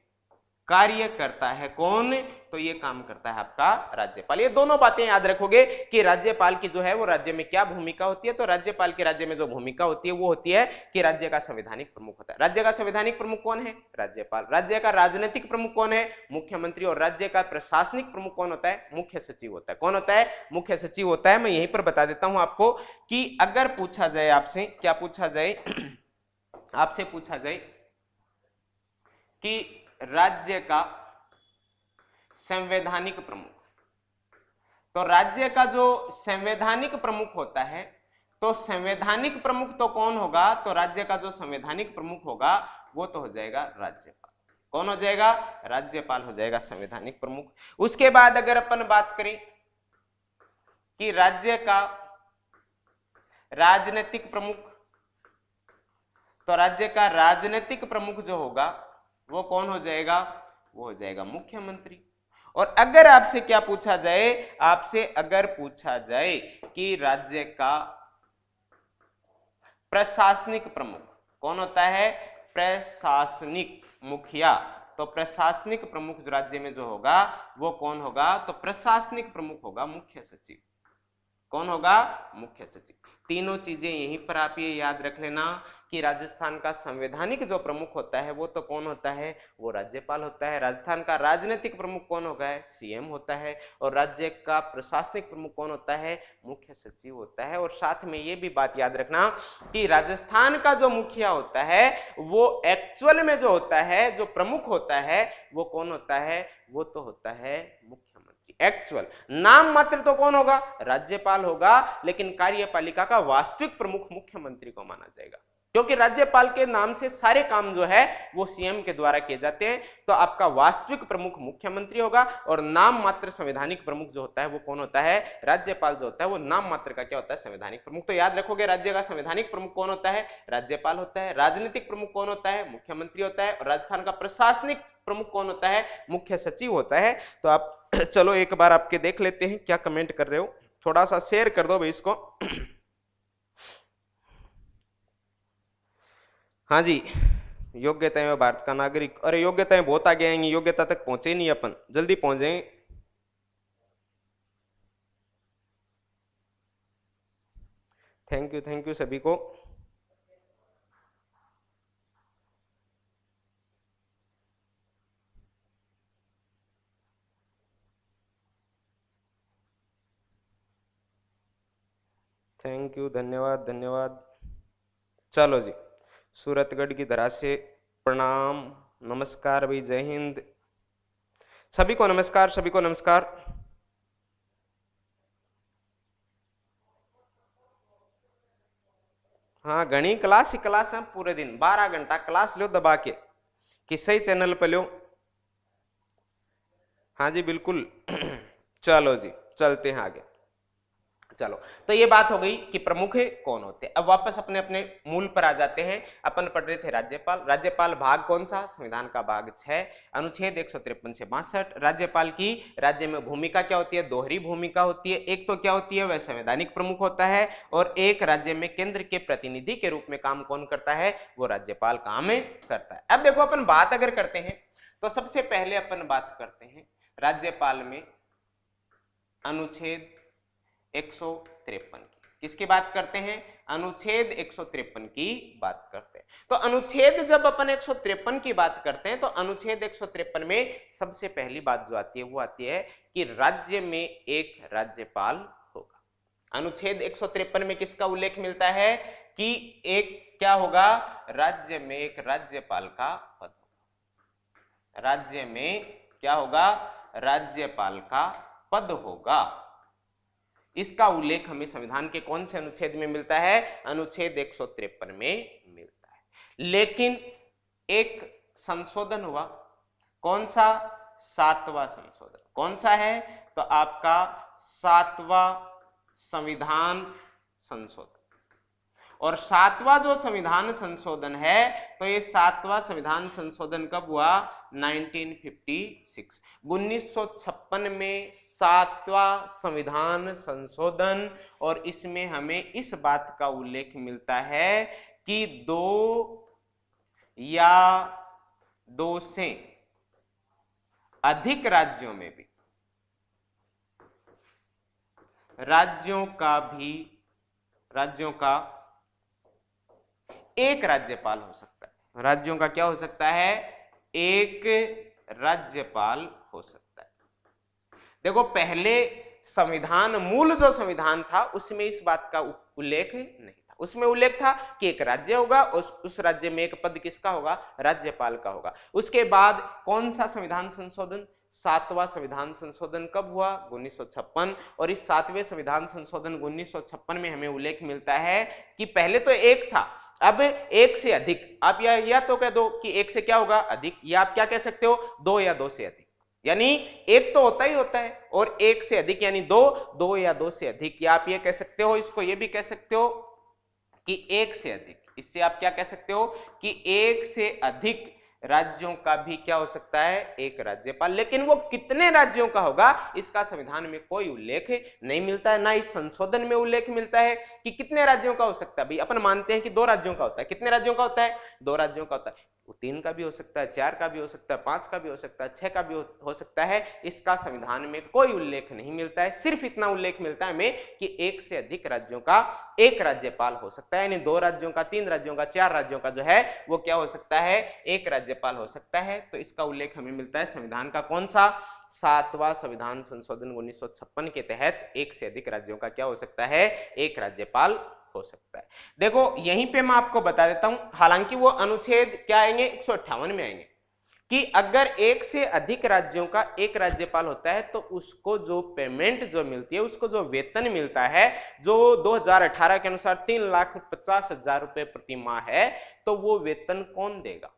Speaker 1: कार्य करता है कौन, तो ये काम करता है आपका राज्यपाल। ये दोनों बातें याद रखोगे कि राज्यपाल की जो है वो राज्य में क्या भूमिका होती है। तो राज्यपाल की राज्य में जो भूमिका होती है वो होती है कि राज्य का संवैधानिक प्रमुख होता है। राज्य का संवैधानिक प्रमुख कौन है, राज्यपाल। राज्य का राजनीतिक प्रमुख कौन है, मुख्यमंत्री। और राज्य का प्रशासनिक प्रमुख कौन होता है, मुख्य सचिव होता है। कौन होता है, मुख्य सचिव होता है। मैं यहीं पर बता देता हूं आपको कि अगर पूछा जाए आपसे, क्या पूछा जाए, आपसे पूछा जाए कि राज्य का संवैधानिक प्रमुख, तो राज्य का जो संवैधानिक प्रमुख होता है, तो संवैधानिक प्रमुख तो कौन होगा, तो राज्य का जो संवैधानिक प्रमुख होगा वो तो हो जाएगा राज्यपाल। कौन हो जाएगा, राज्यपाल हो जाएगा संवैधानिक प्रमुख। उसके बाद अगर अपन बात करें कि राज्य का राजनीतिक प्रमुख, तो राज्य का राजनीतिक प्रमुख जो होगा वो कौन हो जाएगा, वो हो जाएगा मुख्यमंत्री। और अगर आपसे क्या पूछा जाए, आपसे अगर पूछा जाए कि राज्य का प्रशासनिक प्रमुख कौन होता है, प्रशासनिक मुखिया, तो प्रशासनिक प्रमुख जो राज्य में जो होगा वो कौन होगा, तो प्रशासनिक प्रमुख होगा मुख्य सचिव। कौन होगा, मुख्य सचिव। तीनों चीजें यहीं पर आप ये याद रख लेना कि राजस्थान का संवैधानिक जो प्रमुख होता है वो तो कौन होता है, वो राज्यपाल होता है। राजस्थान का राजनीतिक प्रमुख कौन होगा, सीएम होता है। और राज्य का प्रशासनिक प्रमुख कौन होता है, मुख्य सचिव होता है। और साथ में ये भी बात याद रखना कि राजस्थान का जो मुखिया होता है वो एक्चुअल में जो होता है, जो प्रमुख होता है वो कौन होता है, वो तो होता है मुख्यमंत्री। एक्चुअल। नाम मात्र तो कौन होगा? राज्यपाल होगा, लेकिन कार्यपालिका का वास्तविक प्रमुख मुख्यमंत्री को माना जाएगा, क्योंकि राज्यपाल के नाम से सारे काम जो है वो सीएम के द्वारा किए जाते हैं। तो आपका वास्तविक प्रमुख मुख्यमंत्री होगा, और नाम मात्र संवैधानिक प्रमुख जो होता है वो कौन होता है? राज्यपाल जो होता है वो नाम मात्र का क्या होता है? संवैधानिक प्रमुख। तो याद रखोगे, राज्य का संवैधानिक प्रमुख कौन होता है? राज्यपाल होता है। राजनीतिक प्रमुख कौन होता है? मुख्यमंत्री होता है। और राजस्थान का प्रशासनिक प्रमुख कौन होता है? मुख्य सचिव होता है। तो आप चलो एक बार आपके देख लेते हैं क्या कमेंट कर रहे हो, थोड़ा सा शेयर कर दो भाई इसको। हाँ जी, योग्यताएं में भारत का नागरिक, अरे योग्यताएं बहुत आगे आएंगी, योग्यता तक पहुंचे ही नहीं अपन, जल्दी पहुंच जाएंगे। थैंक यू सभी को। थैंक यू, धन्यवाद धन्यवाद। चलो जी, सूरतगढ़ की धरा से प्रणाम, नमस्कार भाई, जय हिंद, सभी को नमस्कार, सभी को नमस्कार। हाँ, घनी क्लास ही क्लास है, पूरे दिन 12 घंटा क्लास लो दबा के, किसी चैनल पर लो। हाँ जी बिल्कुल। चलो जी, चलते हैं आगे। चलो, तो ये बात हो गई कि प्रमुख कौन होते हैं। अब वापस अपने अपने मूल पर आ जाते हैं। अपन पढ़ रहे थे राज्यपाल। राज्यपाल भाग कौन सा? संविधान का भाग 6, अनुच्छेद 153 से 62। राज्यपाल की राज्य में भूमिका क्या होती है? दोहरी भूमिका होती है। एक तो क्या होती है? वह संवैधानिक प्रमुख होता है, और एक राज्य में केंद्र के प्रतिनिधि के रूप में काम कौन करता है? वो राज्यपाल काम करता है। अब देखो, अपन बात अगर करते हैं तो सबसे पहले अपन बात करते हैं राज्यपाल में अनुच्छेद 153 की। किसकी बात करते हैं? अनुच्छेद 153 की बात करते हैं। तो अनुच्छेद जब अपन 153 की बात करते हैं तो अनुच्छेद 153 में सबसे पहली बात जो आती है वो आती है कि राज्य में एक राज्यपाल होगा। अनुच्छेद 153 में किसका उल्लेख मिलता है? कि एक क्या होगा? राज्य में एक राज्यपाल का पद होगा। राज्य में क्या होगा? राज्यपाल का पद होगा। इसका उल्लेख हमें संविधान के कौन से अनुच्छेद में मिलता है? अनुच्छेद 153 में मिलता है। लेकिन एक संशोधन हुआ, कौन सा? 7वां संशोधन। कौन सा है? तो आपका 7वां संविधान संशोधन। और 7वां जो संविधान संशोधन है, तो ये 7वां संविधान संशोधन कब हुआ? 1956, 1956 में 7वां संविधान संशोधन। और इसमें हमें इस बात का उल्लेख मिलता है कि 2 या 2 से अधिक राज्यों में भी राज्यों का एक राज्यपाल हो सकता है। राज्यों का क्या हो सकता है? एक राज्यपाल हो सकता है। देखो, पहले संविधान, मूल जो संविधान था उसमें इस बात का उल्लेख नहीं था। उसमें उल्लेख था कि एक राज्य होगा, उस राज्य में एक पद किसका होगा? राज्यपाल का होगा। उसके बाद कौन सा संविधान संशोधन? 7वां संविधान संशोधन कब हुआ? 1956। और इस 7वें संविधान संशोधन 1956 में हमें उल्लेख मिलता है कि पहले तो एक था, अब एक से अधिक। आप या तो कह दो कि एक से क्या होगा? अधिक, या आप क्या कह सकते हो? 2 या 2 से अधिक। यानी एक तो होता ही होता है, और एक से अधिक यानी 2 या 2 से अधिक। या आप ये कह सकते हो, इसको ये भी कह सकते हो कि एक से अधिक। इससे आप क्या कह सकते हो कि एक से अधिक राज्यों का भी क्या हो सकता है? एक राज्यपाल। लेकिन वो कितने राज्यों का होगा, इसका संविधान में कोई उल्लेख नहीं मिलता है, ना इस संशोधन में उल्लेख मिलता है कि कितने राज्यों का हो सकता है। भाई अपन मानते हैं कि 2 राज्यों का होता है। कितने राज्यों का होता है? 2 राज्यों का होता है। 3 का भी हो सकता है, 4 का भी हो सकता है, 5 का भी हो सकता है, 6 का भी हो सकता है। इसका संविधान में कोई उल्लेख नहीं मिलता है। सिर्फ इतना उल्लेख मिलता है हमें कि एक से अधिक राज्यों का एक राज्यपाल हो सकता है। यानी 2 राज्यों का, 3 राज्यों का, 4 राज्यों का जो है वो क्या हो सकता है? एक राज्यपाल हो सकता है। तो इसका उल्लेख हमें मिलता है संविधान का कौन सा? 7वां संविधान संशोधन 1956 के तहत एक से अधिक राज्यों का क्या हो सकता है? एक राज्यपाल हो सकता है। देखो, यहीं पे मैं आपको बता देता हूं, हालांकि वो अनुच्छेद क्या आएंगे? 158 में आएंगे कि अगर एक से अधिक राज्यों का एक राज्यपाल होता है तो उसको जो पेमेंट जो मिलती है, उसको जो वेतन मिलता है, जो 2018 के अनुसार 3,50,000 रुपए प्रति माह है, तो वो वेतन कौन देगा?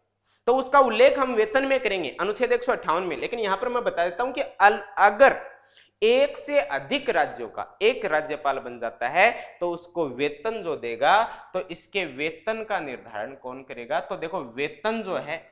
Speaker 1: तो उसका उल्लेख हम वेतन में करेंगे अनुच्छेद 158 में। लेकिन यहां पर मैं बता देता हूं कि अगर एक से अधिक राज्यों का एक राज्यपाल बन जाता है तो उसको वेतन जो देगा, तो इसके वेतन का निर्धारण कौन करेगा? तो देखो, वेतन जो है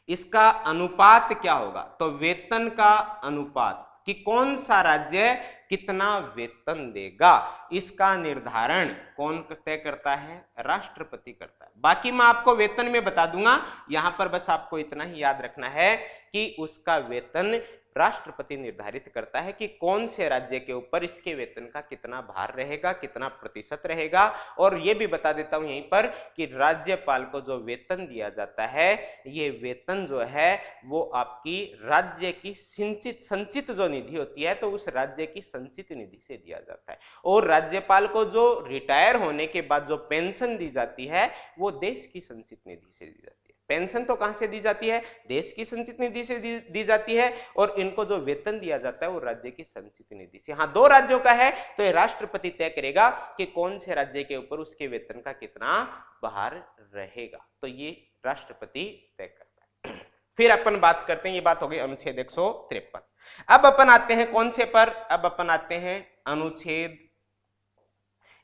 Speaker 1: इसका अनुपात क्या होगा? तो वेतन का अनुपात कि कौन सा राज्य कितना वेतन देगा, इसका निर्धारण कौन तय करता है? राष्ट्रपति करता है। बाकी मैं आपको वेतन में बता दूंगा, यहां पर बस आपको इतना ही याद रखना है कि उसका वेतन राष्ट्रपति निर्धारित करता है कि कौन से राज्य के ऊपर इसके वेतन का कितना भार रहेगा, कितना प्रतिशत रहेगा। और यह भी बता देता हूं यहीं पर कि राज्यपाल को जो वेतन दिया जाता है, ये वेतन जो है वो आपकी राज्य की संचित जो निधि होती है, तो उस राज्य की संचित निधि से दिया जाता है। और राज्यपाल को जो रिटायर होने के बाद जो पेंशन दी जाती है, वो देश की संचित निधि से दी जाती है। पेंशन तो कहां से दी जाती है? देश की संचित निधि से दी जाती है। और इनको जो वेतन दिया जाता है वो राज्य की संचित निधि से। हाँ, 2 राज्यों का है तो ये राष्ट्रपति तय करेगा कि कौन से राज्य के ऊपर उसके वेतन का कितना भार रहेगा, तो ये राष्ट्रपति तय करता है। फिर अपन बात करते हैं, ये बात हो गई अनुच्छेद 153। अब अपन आते हैं कौन से पर? अब अपन आते हैं अनुच्छेद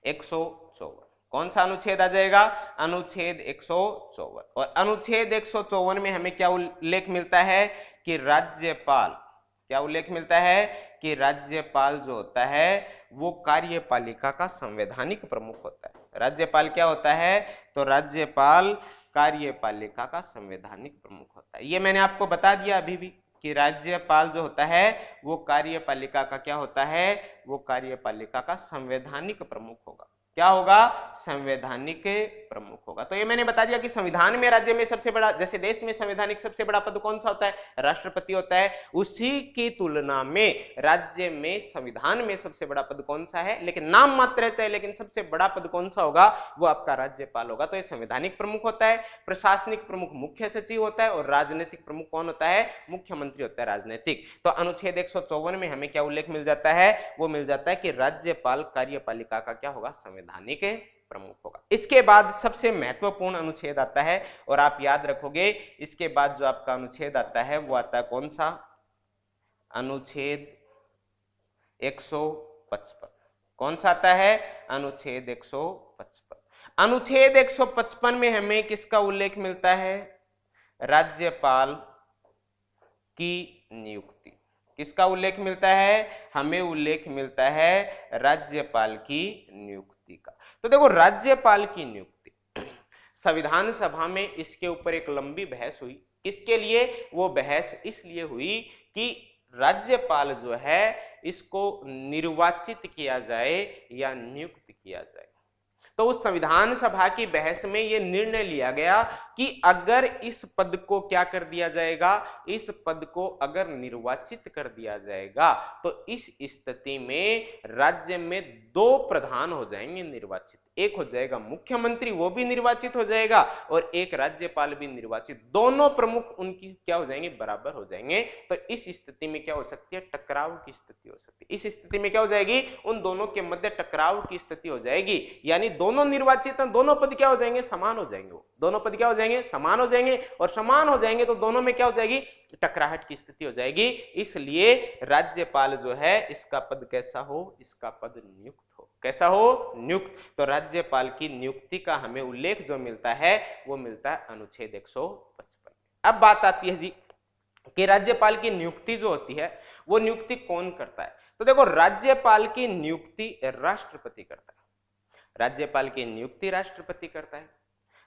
Speaker 1: 154। कौन सा अनुच्छेद आ जाएगा? अनुच्छेद 154। और अनुच्छेद 154 में हमें क्या उल्लेख मिलता है कि राज्यपाल, क्या उल्लेख मिलता है कि राज्यपाल जो होता है वो कार्यपालिका का संवैधानिक प्रमुख होता है। राज्यपाल क्या होता है? तो राज्यपाल कार्यपालिका का संवैधानिक प्रमुख होता है। ये मैंने आपको बता दिया अभी भी कि राज्यपाल जो होता है वो कार्यपालिका का क्या होता है? वो कार्यपालिका का संवैधानिक प्रमुख होगा। क्या होगा? संवैधानिक प्रमुख होगा। तो ये मैंने बता दिया कि संविधान में राज्य में सबसे बड़ा, जैसे देश में संवैधानिक सबसे बड़ा पद कौन सा होता है? राष्ट्रपति होता है। उसी की तुलना में राज्य में संविधान में सबसे बड़ा पद कौन सा है? लेकिन नाम मात्र है चाहे, लेकिन सबसे बड़ा पद कौन सा होगा? वो आपका राज्यपाल होगा। तो ये संवैधानिक प्रमुख होता है। प्रशासनिक प्रमुख मुख्य सचिव होता है और राजनीतिक प्रमुख कौन होता है? मुख्यमंत्री होता है राजनीतिक। तो अनुच्छेद 154 में हमें क्या उल्लेख मिल जाता है? वो मिल जाता है कि राज्यपाल कार्यपालिका का क्या होगा? संवैधानिक प्रमुख होगा। इसके बाद सबसे महत्वपूर्ण अनुच्छेद आता है और आप याद रखोगे, इसके बाद जो आपका अनुच्छेद आता है वो आता है कौन सा? अनुच्छेद 155। कौन सा आता है? अनुच्छेद 155। अनुच्छेद 155 में हमें किसका उल्लेख मिलता है? राज्यपाल की नियुक्ति। किसका उल्लेख मिलता है? हमें उल्लेख मिलता है राज्यपाल की नियुक्ति का। तो देखो, राज्यपाल की नियुक्ति संविधान सभा में इसके ऊपर एक लंबी बहस हुई। इसके लिए वो बहस इसलिए हुई कि राज्यपाल जो है इसको निर्वाचित किया जाए या नियुक्त किया जाए। तो उस संविधान सभा की बहस में यह निर्णय लिया गया कि अगर इस पद को क्या कर दिया जाएगा, इस पद को अगर निर्वाचित कर दिया जाएगा तो इस स्थिति में राज्य में 2 प्रधान हो जाएंगे निर्वाचित। एक हो जाएगा मुख्यमंत्री, वो भी निर्वाचित हो जाएगा, और एक राज्यपाल भी निर्वाचित। दोनों प्रमुख उनकी क्या हो जाएंगे? बराबर हो जाएंगे। तो इस स्थिति में क्या हो सकती है? टकराव की स्थिति हो सकती है। इस स्थिति में क्या हो जाएगी? उन दोनों के मध्य टकराव की स्थिति हो जाएगी। यानी दोनों निर्वाचित हैं, दोनों पद क्या हो जाएंगे? समान हो जाएंगे। वो दोनों पद क्या हो जाएंगे? समान हो जाएंगे। और समान हो जाएंगे तो दोनों में क्या हो जाएगी? टकराहट की स्थिति हो जाएगी। इसलिए राज्यपाल जो है इसका पद कैसा हो? इसका पद नियुक्त हो। कैसा हो? नियुक्त। तो राज्यपाल की नियुक्ति का हमें उल्लेख जो मिलता है वो मिलता है अनुच्छेद 155। अब बात आती है जी कि राज्यपाल की नियुक्ति जो होती है वो नियुक्ति कौन करता है? तो देखो, राज्यपाल की नियुक्ति राष्ट्रपति करता है। राज्यपाल की नियुक्ति राष्ट्रपति करता है।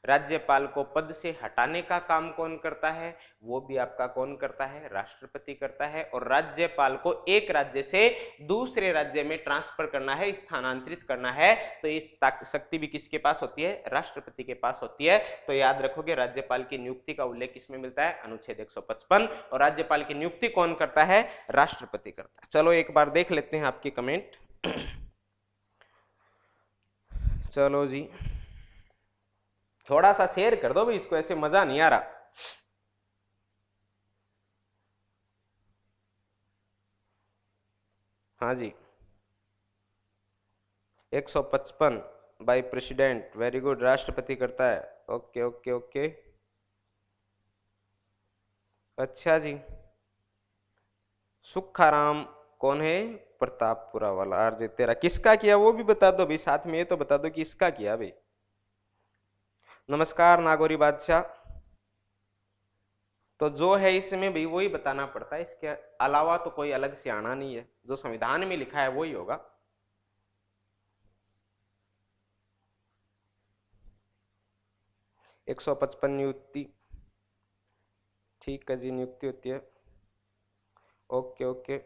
Speaker 1: राज्यपाल को पद से हटाने का काम कौन करता है? वो भी आपका कौन करता है? राष्ट्रपति करता है। और राज्यपाल को एक राज्य से दूसरे राज्य में ट्रांसफर करना है, स्थानांतरित करना है, तो इस शक्ति भी किसके पास होती है? राष्ट्रपति के पास होती है। तो याद रखोगे, राज्यपाल की नियुक्ति का उल्लेख किसमें मिलता है? अनुच्छेद 155। और राज्यपाल की नियुक्ति कौन करता है? राष्ट्रपति करता है। चलो एक बार देख लेते हैं आपकी कमेंट। चलो जी, थोड़ा सा शेयर कर दो भी, इसको ऐसे मजा नहीं आ रहा। हाँ जी 155 बाय प्रेसिडेंट, वेरी गुड, राष्ट्रपति करता है। ओके ओके ओके, अच्छा जी। सुखाराम कौन है? प्रतापपुरा वाला। आरजे तेरा किसका किया वो भी बता दो भाई, साथ में ये तो बता दो कि इसका किया भाई। नमस्कार नागौरी बादशाह। तो जो है इसमें भाई वही बताना पड़ता है, इसके अलावा तो कोई अलग से आना नहीं है, जो संविधान में लिखा है वही होगा। एक 155 नियुक्ति, ठीक है जी, नियुक्ति होती है। ओके ओके,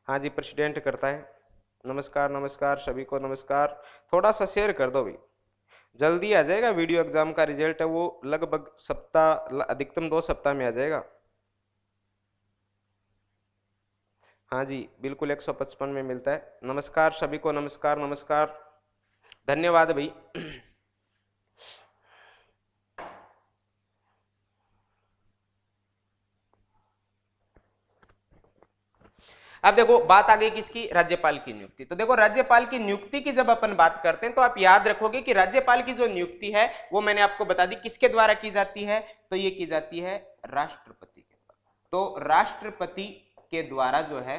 Speaker 1: हाँ जी प्रेसिडेंट करता है। नमस्कार नमस्कार सभी को नमस्कार। थोड़ा सा शेयर कर दो भाई, जल्दी आ जाएगा। वीडियो एग्जाम का रिजल्ट है वो लगभग सप्ताह, अधिकतम 2 सप्ताह में आ जाएगा। हाँ जी बिल्कुल 155 में मिलता है। नमस्कार सभी को नमस्कार नमस्कार, धन्यवाद भाई। अब देखो बात आ गई किसकी? राज्यपाल की नियुक्ति। तो देखो राज्यपाल की नियुक्ति की जब अपन बात करते हैं तो आप याद रखोगे कि राज्यपाल की जो नियुक्ति है वो मैंने आपको बता दी किसके द्वारा की जाती है, तो ये की जाती है राष्ट्रपति के द्वारा। तो राष्ट्रपति के द्वारा जो है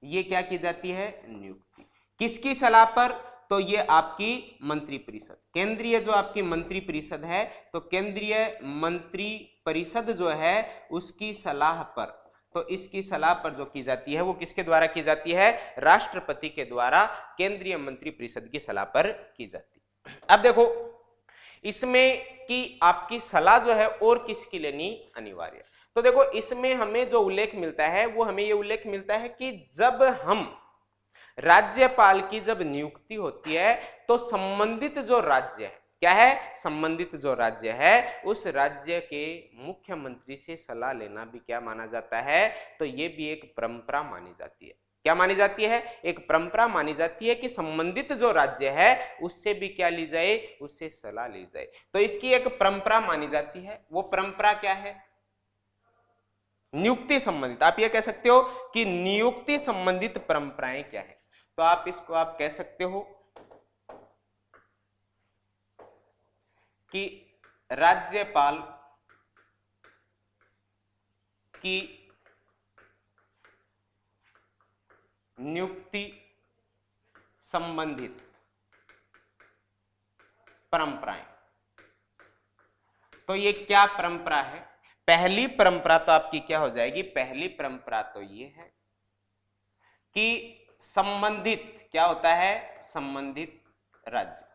Speaker 1: ये क्या की जाती है? नियुक्ति। किसकी सलाह पर? तो ये आपकी मंत्री परिषद, केंद्रीय जो आपकी मंत्री परिषद है, तो केंद्रीय मंत्री परिषद जो है उसकी सलाह पर, तो इसकी सलाह पर जो की जाती है वो किसके द्वारा की जाती है? राष्ट्रपति के द्वारा केंद्रीय मंत्री परिषद की सलाह पर की जाती है। अब देखो इसमें कि आपकी सलाह जो है और किसकी लेनी अनिवार्य? तो देखो इसमें हमें जो उल्लेख मिलता है वो हमें ये उल्लेख मिलता है कि जब हम राज्यपाल की जब नियुक्ति होती है तो संबंधित जो राज्य है, क्या है? संबंधित जो राज्य है उस राज्य के मुख्यमंत्री से सलाह लेना भी क्या माना जाता है? तो ये भी एक परंपरा मानी जाती है। क्या मानी जाती है? एक परंपरा मानी जाती है कि संबंधित जो राज्य है उससे भी क्या ली जाए? उससे सलाह ली जाए। तो इसकी एक परंपरा मानी जाती है। वो परंपरा क्या है? नियुक्ति संबंधित। आप ये कह सकते हो कि नियुक्ति संबंधित परंपराएं क्या है? तो आप इसको आप कह सकते हो कि राज्यपाल की नियुक्ति संबंधित परंपराएं। तो ये क्या परंपरा है? पहली परंपरा तो आपकी क्या हो जाएगी? पहली परंपरा तो ये है कि संबंधित क्या होता है? संबंधित राज्य,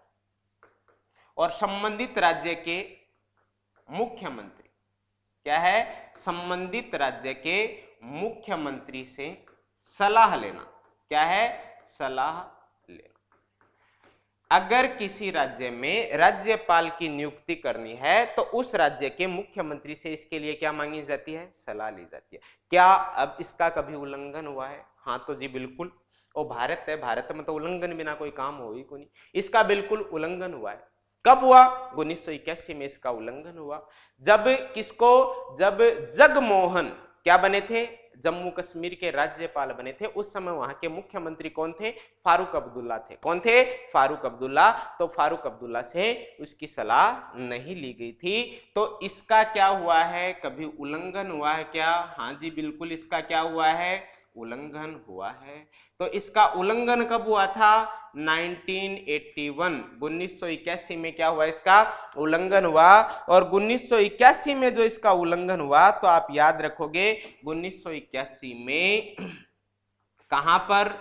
Speaker 1: और संबंधित राज्य के मुख्यमंत्री क्या है? संबंधित राज्य के मुख्यमंत्री से सलाह लेना। क्या है? सलाह लेना। अगर किसी राज्य में राज्यपाल की नियुक्ति करनी है तो उस राज्य के मुख्यमंत्री से इसके लिए क्या मांगी जाती है? सलाह ली जाती है। क्या अब इसका कभी उल्लंघन हुआ है? हाँ तो जी बिल्कुल। और भारत है, भारत में तो उल्लंघन बिना कोई काम हो ही कोई नहीं। इसका बिल्कुल उल्लंघन हुआ है। कब हुआ? 1981 में इसका उल्लंघन हुआ। जब किसको? जब जगमोहन क्या बने थे? जम्मू कश्मीर के राज्यपाल बने थे। उस समय वहां के मुख्यमंत्री कौन थे? फारूक अब्दुल्ला थे। कौन थे? फारूक अब्दुल्ला। तो फारूक अब्दुल्ला से उसकी सलाह नहीं ली गई थी। तो इसका क्या हुआ है? कभी उल्लंघन हुआ है क्या? हाँ जी बिल्कुल, इसका क्या हुआ है? उल्लंघन हुआ है। तो इसका उल्लंघन कब हुआ था? 1981, 1981 में क्या हुआ? इसका उल्लंघन हुआ। और 1981 में जो इसका उल्लंघन हुआ तो आप याद रखोगे 1981 में कहां पर?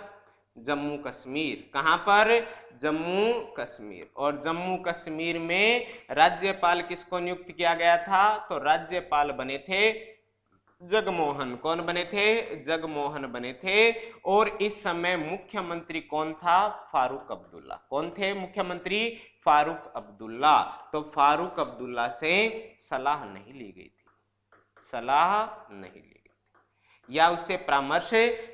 Speaker 1: जम्मू कश्मीर। कहां पर? जम्मू कश्मीर। और जम्मू कश्मीर में राज्यपाल किसको नियुक्त किया गया था? तो राज्यपाल बने थे जगमोहन। कौन बने थे? जगमोहन बने थे। और इस समय मुख्यमंत्री कौन था? फारूक अब्दुल्ला। कौन थे मुख्यमंत्री? फारूक अब्दुल्ला। तो फारूक अब्दुल्ला से सलाह नहीं ली गई थी, सलाह नहीं ली गई थी, या उससे परामर्श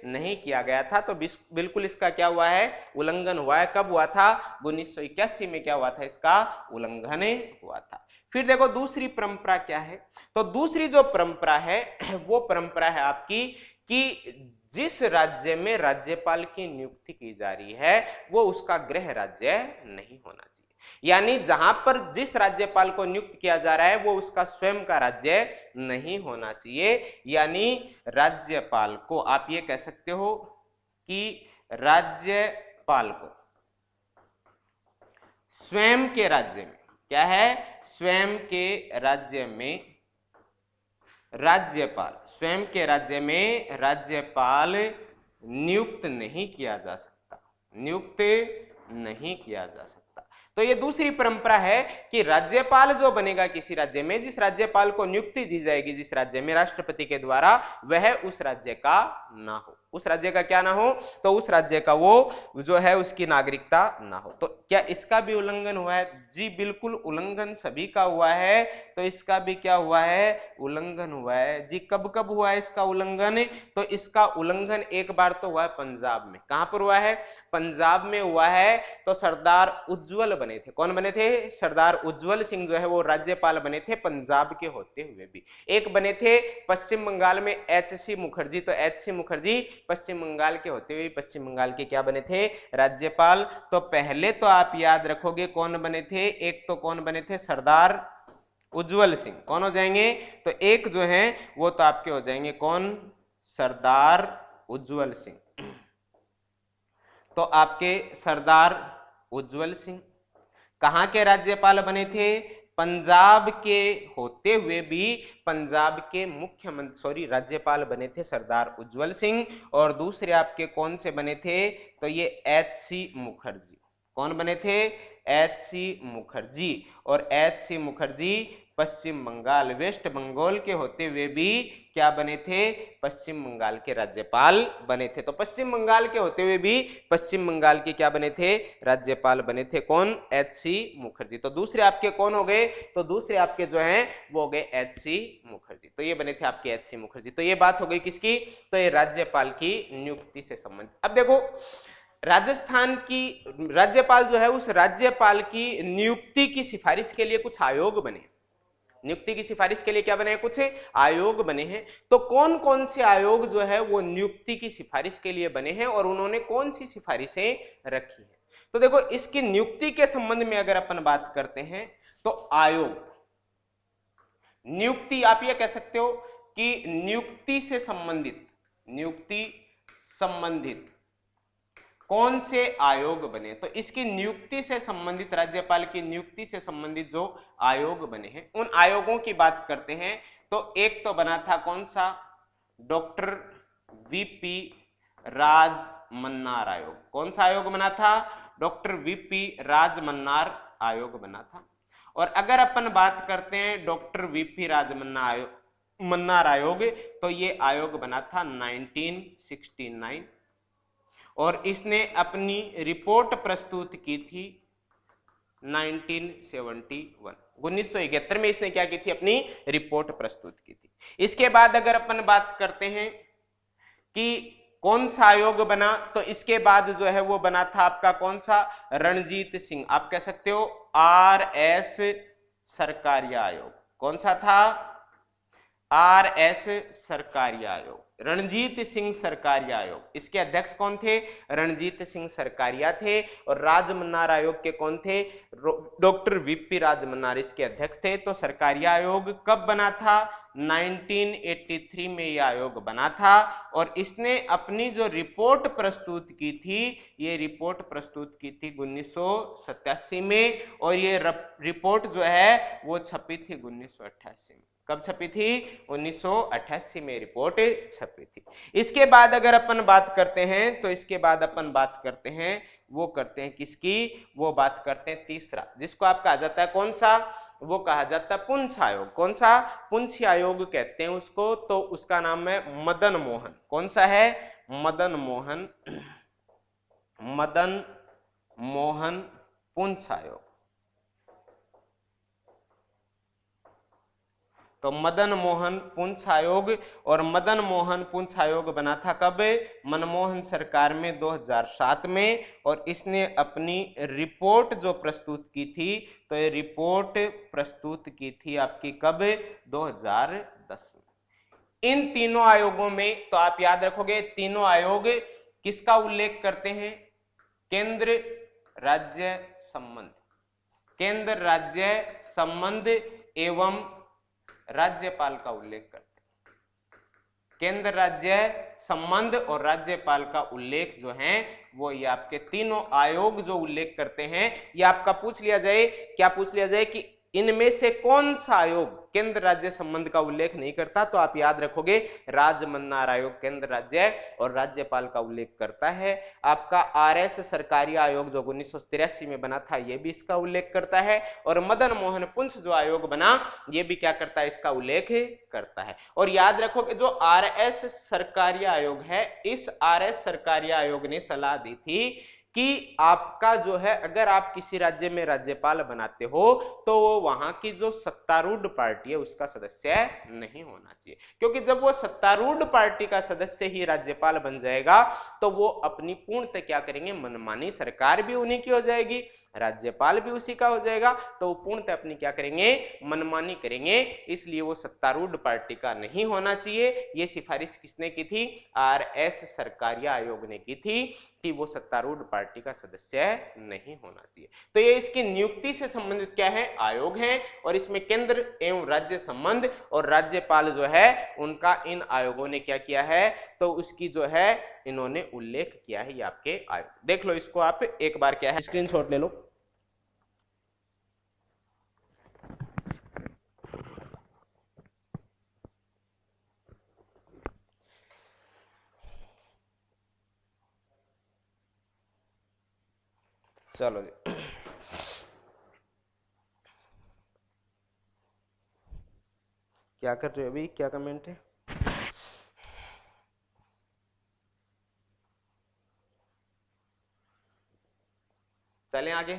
Speaker 1: नहीं किया गया था। तो बिल्कुल इसका क्या हुआ है? उल्लंघन हुआ है। कब हुआ था? 1981 में क्या हुआ था? इसका उल्लंघन हुआ था। फिर देखो दूसरी परंपरा क्या है, तो दूसरी जो परंपरा है वो परंपरा है आपकी कि जिस राज्य में राज्यपाल की नियुक्ति की जा रही है वो उसका गृह राज्य नहीं होना चाहिए। यानी जहां पर जिस राज्यपाल को नियुक्त किया जा रहा है वो उसका स्वयं का राज्य नहीं होना चाहिए। यानी राज्यपाल को आप ये कह सकते हो कि राज्यपाल को स्वयं के राज्य में, क्या है, स्वयं के राज्य में राज्यपाल, स्वयं के राज्य में राज्यपाल नियुक्त नहीं किया जा सकता, नियुक्त नहीं किया जा सकता। तो ये दूसरी परंपरा है कि राज्यपाल जो बनेगा किसी राज्य में, जिस राज्यपाल को नियुक्ति दी जाएगी जिस राज्य में राष्ट्रपति के द्वारा, वह उस राज्य का ना हो। उस राज्य का क्या ना हो, तो उस राज्य का वो जो है उसकी नागरिकता ना हो। तो क्या इसका भी उल्लंघन हुआ है? जी बिल्कुल, उल्लंघन सभी का हुआ है, तो इसका भी क्या हुआ है, उल्लंघन हुआ है। जी कब कब हुआ है इसका उल्लंघन? तो इसका उल्लंघन एक बार तो हुआ है पंजाब में। कहां पर हुआ है? पंजाब में हुआ है। तो सरदार उज्जवल बने थे, कौन बने थे? सरदार उज्जवल सिंह जो है वो राज्यपाल बने थे पंजाब के होते हुए भी। एक बने थे पश्चिम बंगाल में एच.सी. मुखर्जी, तो एच.सी. मुखर्जी पश्चिम बंगाल के होते हुए पश्चिम बंगाल के क्या बने थे? राज्यपाल। तो पहले तो आप याद रखोगे कौन बने थे, एक तो कौन बने थे? सरदार उज्जवल सिंह। कौन हो जाएंगे? तो एक जो है वो तो आपके हो जाएंगे कौन? सरदार उज्जवल सिंह। तो आपके सरदार उज्जवल सिंह कहां के राज्यपाल बने थे? पंजाब के होते हुए भी पंजाब के मुख्यमंत्री राज्यपाल बने थे सरदार उज्जवल सिंह। और दूसरे आपके कौन से बने थे? तो ये एच.सी. मुखर्जी। कौन बने थे? एच.सी. मुखर्जी। और एच.सी. मुखर्जी पश्चिम बंगाल, वेस्ट बंगाल के होते हुए भी क्या बने थे? पश्चिम बंगाल के राज्यपाल बने थे। तो पश्चिम बंगाल के होते हुए भी पश्चिम बंगाल के क्या बने थे? राज्यपाल बने थे। कौन? एच.सी. मुखर्जी। तो दूसरे आपके कौन हो गए? तो दूसरे आपके जो हैं वो हो गए एच.सी. मुखर्जी। तो ये बने थे आपके एच.सी. मुखर्जी। तो ये बात हो गई किसकी? तो ये राज्यपाल की नियुक्ति से संबंधित। अब देखो राजस्थान की राज्यपाल जो है उस राज्यपाल की नियुक्ति की सिफारिश के लिए कुछ आयोग बने। नियुक्ति की सिफारिश के लिए क्या बने हैं? कुछ आयोग बने हैं। तो कौन कौन से आयोग जो है वो नियुक्ति की सिफारिश के लिए बने हैं और उन्होंने कौन सी सिफारिशें रखी हैं? तो देखो इसकी नियुक्ति के संबंध में अगर अपन बात करते हैं तो आयोग, नियुक्ति आप ये कह सकते हो कि नियुक्ति से संबंधित, नियुक्ति संबंधित कौन से आयोग बने? तो इसकी नियुक्ति से संबंधित, राज्यपाल की नियुक्ति से संबंधित जो आयोग बने हैं उन आयोगों की बात करते हैं। तो एक तो बना था कौन सा? डॉक्टर वीपी राजमन्नार आयोग। कौन सा आयोग बना था? डॉक्टर वीपी राजमन्नार आयोग बना था। और अगर अपन बात करते हैं डॉक्टर वीपी राजमन्नार आयोग, तो ये आयोग बना था 1969 और इसने अपनी रिपोर्ट प्रस्तुत की थी 1971। 1971 में इसने क्या की थी? अपनी रिपोर्ट प्रस्तुत की थी। इसके बाद अगर अपन बात करते हैं कि कौन सा आयोग बना, तो इसके बाद जो है वो बना था आपका कौन सा? रणजीत सिंह, आप कह सकते हो आर.एस. सरकारिया आयोग। कौन सा था? आर.एस. सरकारिया आयोग, रणजीत सिंह सरकारिया आयोग। इसके अध्यक्ष कौन थे? रणजीत सिंह सरकारिया थे। और राजमन्नार आयोग के कौन थे? डॉक्टर वीपी राजमन्नार इसके अध्यक्ष थे। तो सरकारिया आयोग कब बना था? 1983 में यह आयोग बना था। और इसने अपनी जो रिपोर्ट प्रस्तुत की थी, ये रिपोर्ट प्रस्तुत की थी 1987 में। और ये रिपोर्ट जो है वो छपी थी 1988 में। कब छपी थी? 1988 में रिपोर्ट छपी थी। इसके बाद अगर अपन बात करते हैं तो इसके बाद अपन बात करते हैं, वो करते हैं किसकी? वो बात करते हैं तीसरा, जिसको आप कहा जाता है कौन सा? वो कहा जाता है पुंछ आयोग। कौन सा? पुंछ आयोग कहते हैं उसको। तो उसका नाम है मदन मोहन। कौन सा है? मदन मोहन, मदन मोहन पुंछ आयोग। तो मदन मोहन पुंछ आयोग, और मदन मोहन पुंछ आयोग बना था कब? मनमोहन सरकार में 2007 में, और इसने अपनी रिपोर्ट जो प्रस्तुत की थी, तो ये रिपोर्ट प्रस्तुत की थी आपकी कब? 2010 में। इन तीनों आयोगों में तो आप याद रखोगे, तीनों आयोग किसका उल्लेख करते हैं? केंद्र राज्य संबंध, केंद्र राज्य संबंध एवं राज्यपाल का उल्लेख करते हैं। केंद्र राज्य संबंध और राज्यपाल का उल्लेख जो है वो ये आपके तीनों आयोग जो उल्लेख करते हैं, ये आपका पूछ लिया जाए, क्या पूछ लिया जाए कि इनमें से कौन सा आयोग केंद्र राज्य संबंध का उल्लेख नहीं करता, तो आप याद रखोगे राजमन्नार आयोग केंद्र राज्य और राज्यपाल का उल्लेख करता है। आपका आरएस सरकारी आयोग जो 1983 में बना था, यह भी इसका उल्लेख करता है, और मदन मोहन पुंछ जो आयोग बना, यह भी क्या करता है? इसका उल्लेख करता है। और याद रखोगे जो आरएस सरकारी आयोग है, इस आरएस सरकारी आयोग ने सलाह दी थी कि आपका जो है, अगर आप किसी राज्य में राज्यपाल बनाते हो तो वो वहां की जो सत्तारूढ़ पार्टी है उसका सदस्य नहीं होना चाहिए, क्योंकि जब वो सत्तारूढ़ पार्टी का सदस्य ही राज्यपाल बन जाएगा तो वो अपनी पूर्णतः क्या करेंगे? मनमानी, सरकार भी उन्हीं की हो जाएगी, राज्यपाल भी उसी का हो जाएगा, तो वो पूर्णतः अपनी क्या करेंगे? मनमानी करेंगे। इसलिए वो सत्तारूढ़ पार्टी का नहीं होना चाहिए। ये सिफारिश किसने की थी? आरएस सरकारिया आयोग ने की थी कि वो सत्तारूढ़ पार्टी का सदस्य नहीं होना चाहिए। तो ये इसकी नियुक्ति से संबंधित क्या है? आयोग है, और इसमें केंद्र एवं राज्य संबंध और राज्यपाल जो है उनका इन आयोगों ने क्या किया है? तो उसकी जो है इन्होंने उल्लेख किया है। ये आपके आयोग देख लो, इसको आप एक बार क्या है स्क्रीनशॉट ले लो। चलो जी, क्या कर रहे हो अभी? क्या कमेंट है? चलें आगे।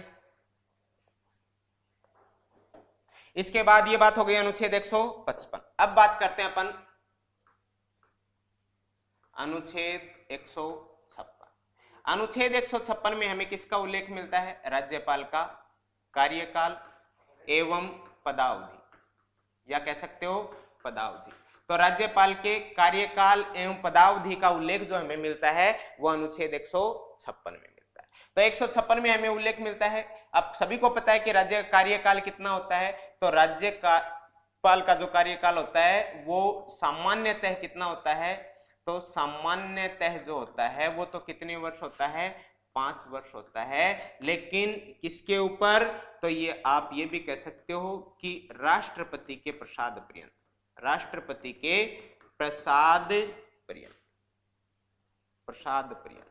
Speaker 1: इसके बाद ये बात हो गई अनुच्छेद 155। अब बात करते हैं अपन अनुच्छेद 156। अनुच्छेद 156 में हमें किसका उल्लेख मिलता है? राज्यपाल का कार्यकाल एवं पदावधि, या कह सकते हो पदावधि। तो राज्यपाल के कार्यकाल एवं पदावधि का उल्लेख जो हमें मिलता है वो अनुच्छेद 156 में मिलता है। तो 156 में हमें उल्लेख मिलता है, अब सभी को पता है कि राज्य कार्यकाल कितना होता है, तो राज्यपाल का जो कार्यकाल होता है वो सामान्यतः कितना होता है? तो सामान्यतः जो होता है वो तो कितने वर्ष होता है? 5 वर्ष होता है। लेकिन किसके ऊपर? तो ये आप ये भी कह सकते हो कि राष्ट्रपति के प्रसाद पर्यंत, राष्ट्रपति के प्रसाद पर्यंत, प्रसाद पर्यंत,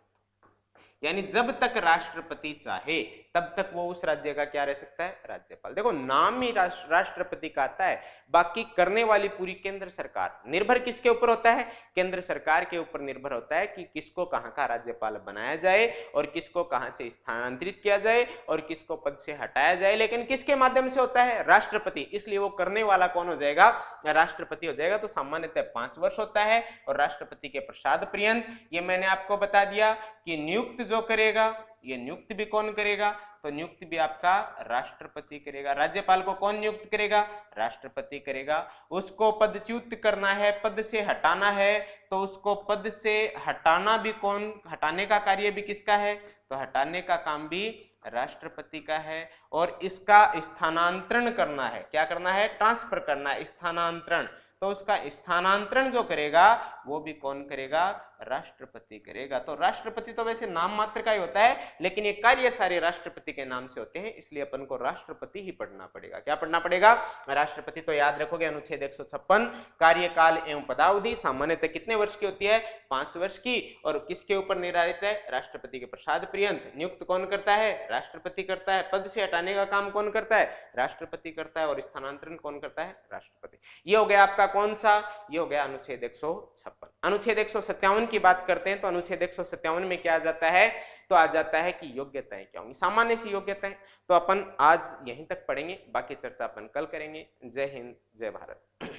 Speaker 1: यानी जब तक राष्ट्रपति चाहे तब तक वो उस राज्य का क्या रह सकता है? राज्यपाल। देखो नाम ही राष्ट्रपति का आता है, बाकी करने वाली पूरी केंद्र सरकार। निर्भर किसके ऊपर होता है? केंद्र सरकार के ऊपर निर्भर होता है कि किसको कहां का राज्यपाल बनाया जाए और किसको कहां से स्थानांतरित किया जाए और किसको पद से हटाया जाए। लेकिन किसके माध्यम से होता है? राष्ट्रपति। इसलिए वो करने वाला कौन हो जाएगा? राष्ट्रपति हो जाएगा। तो सामान्यतः 5 वर्ष होता है और राष्ट्रपति के प्रसाद पर्यंत। ये मैंने आपको बता दिया कि नियुक्त जो करेगा, ये नियुक्त भी कौन करेगा? तो नियुक्त भी आपका राष्ट्रपति करेगा। राज्यपाल को कौन नियुक्त करेगा? राष्ट्रपति करेगा। उसको पदच्युत करना है, पद से हटाना है, तो उसको पद से हटाना भी कौन, हटाने का कार्य भी किसका है? तो हटाने का काम भी राष्ट्रपति का है। और इसका स्थानांतरण करना है, क्या करना है? ट्रांसफर करना है, स्थानांतरण। तो उसका स्थानांतरण जो करेगा वो भी कौन करेगा? राष्ट्रपति करेगा। तो राष्ट्रपति तो वैसे नाम मात्र का ही होता है, लेकिन ये कार्य सारे राष्ट्रपति के नाम से होते हैं, इसलिए अपन को राष्ट्रपति ही पढ़ना पड़ेगा। क्या पढ़ना पड़ेगा? राष्ट्रपति। तो याद रखोगे अनुच्छेद 156 कार्यकाल एवं पदावधि सामान्यतः कितने वर्ष की होती है? 5 वर्ष की। और किसके ऊपर निर्धारित है? राष्ट्रपति के प्रसाद पर्यंत। नियुक्त कौन करता है? राष्ट्रपति करता है। पद से हटाने का काम कौन करता है? राष्ट्रपति करता है। और स्थानांतरण कौन करता है? राष्ट्रपति। ये हो गया आपका कौन सा? ये हो गया अनुच्छेद 156। अनुच्छेद 157 की बात करते हैं तो अनुच्छेद 157 में क्या आ जाता है? तो आ जाता है कि योग्यताएं क्या होंगी, सामान्य सी योग्यताएं। तो अपन आज यहीं तक पढ़ेंगे, बाकी चर्चा अपन कल करेंगे। जय हिंद, जय भारत।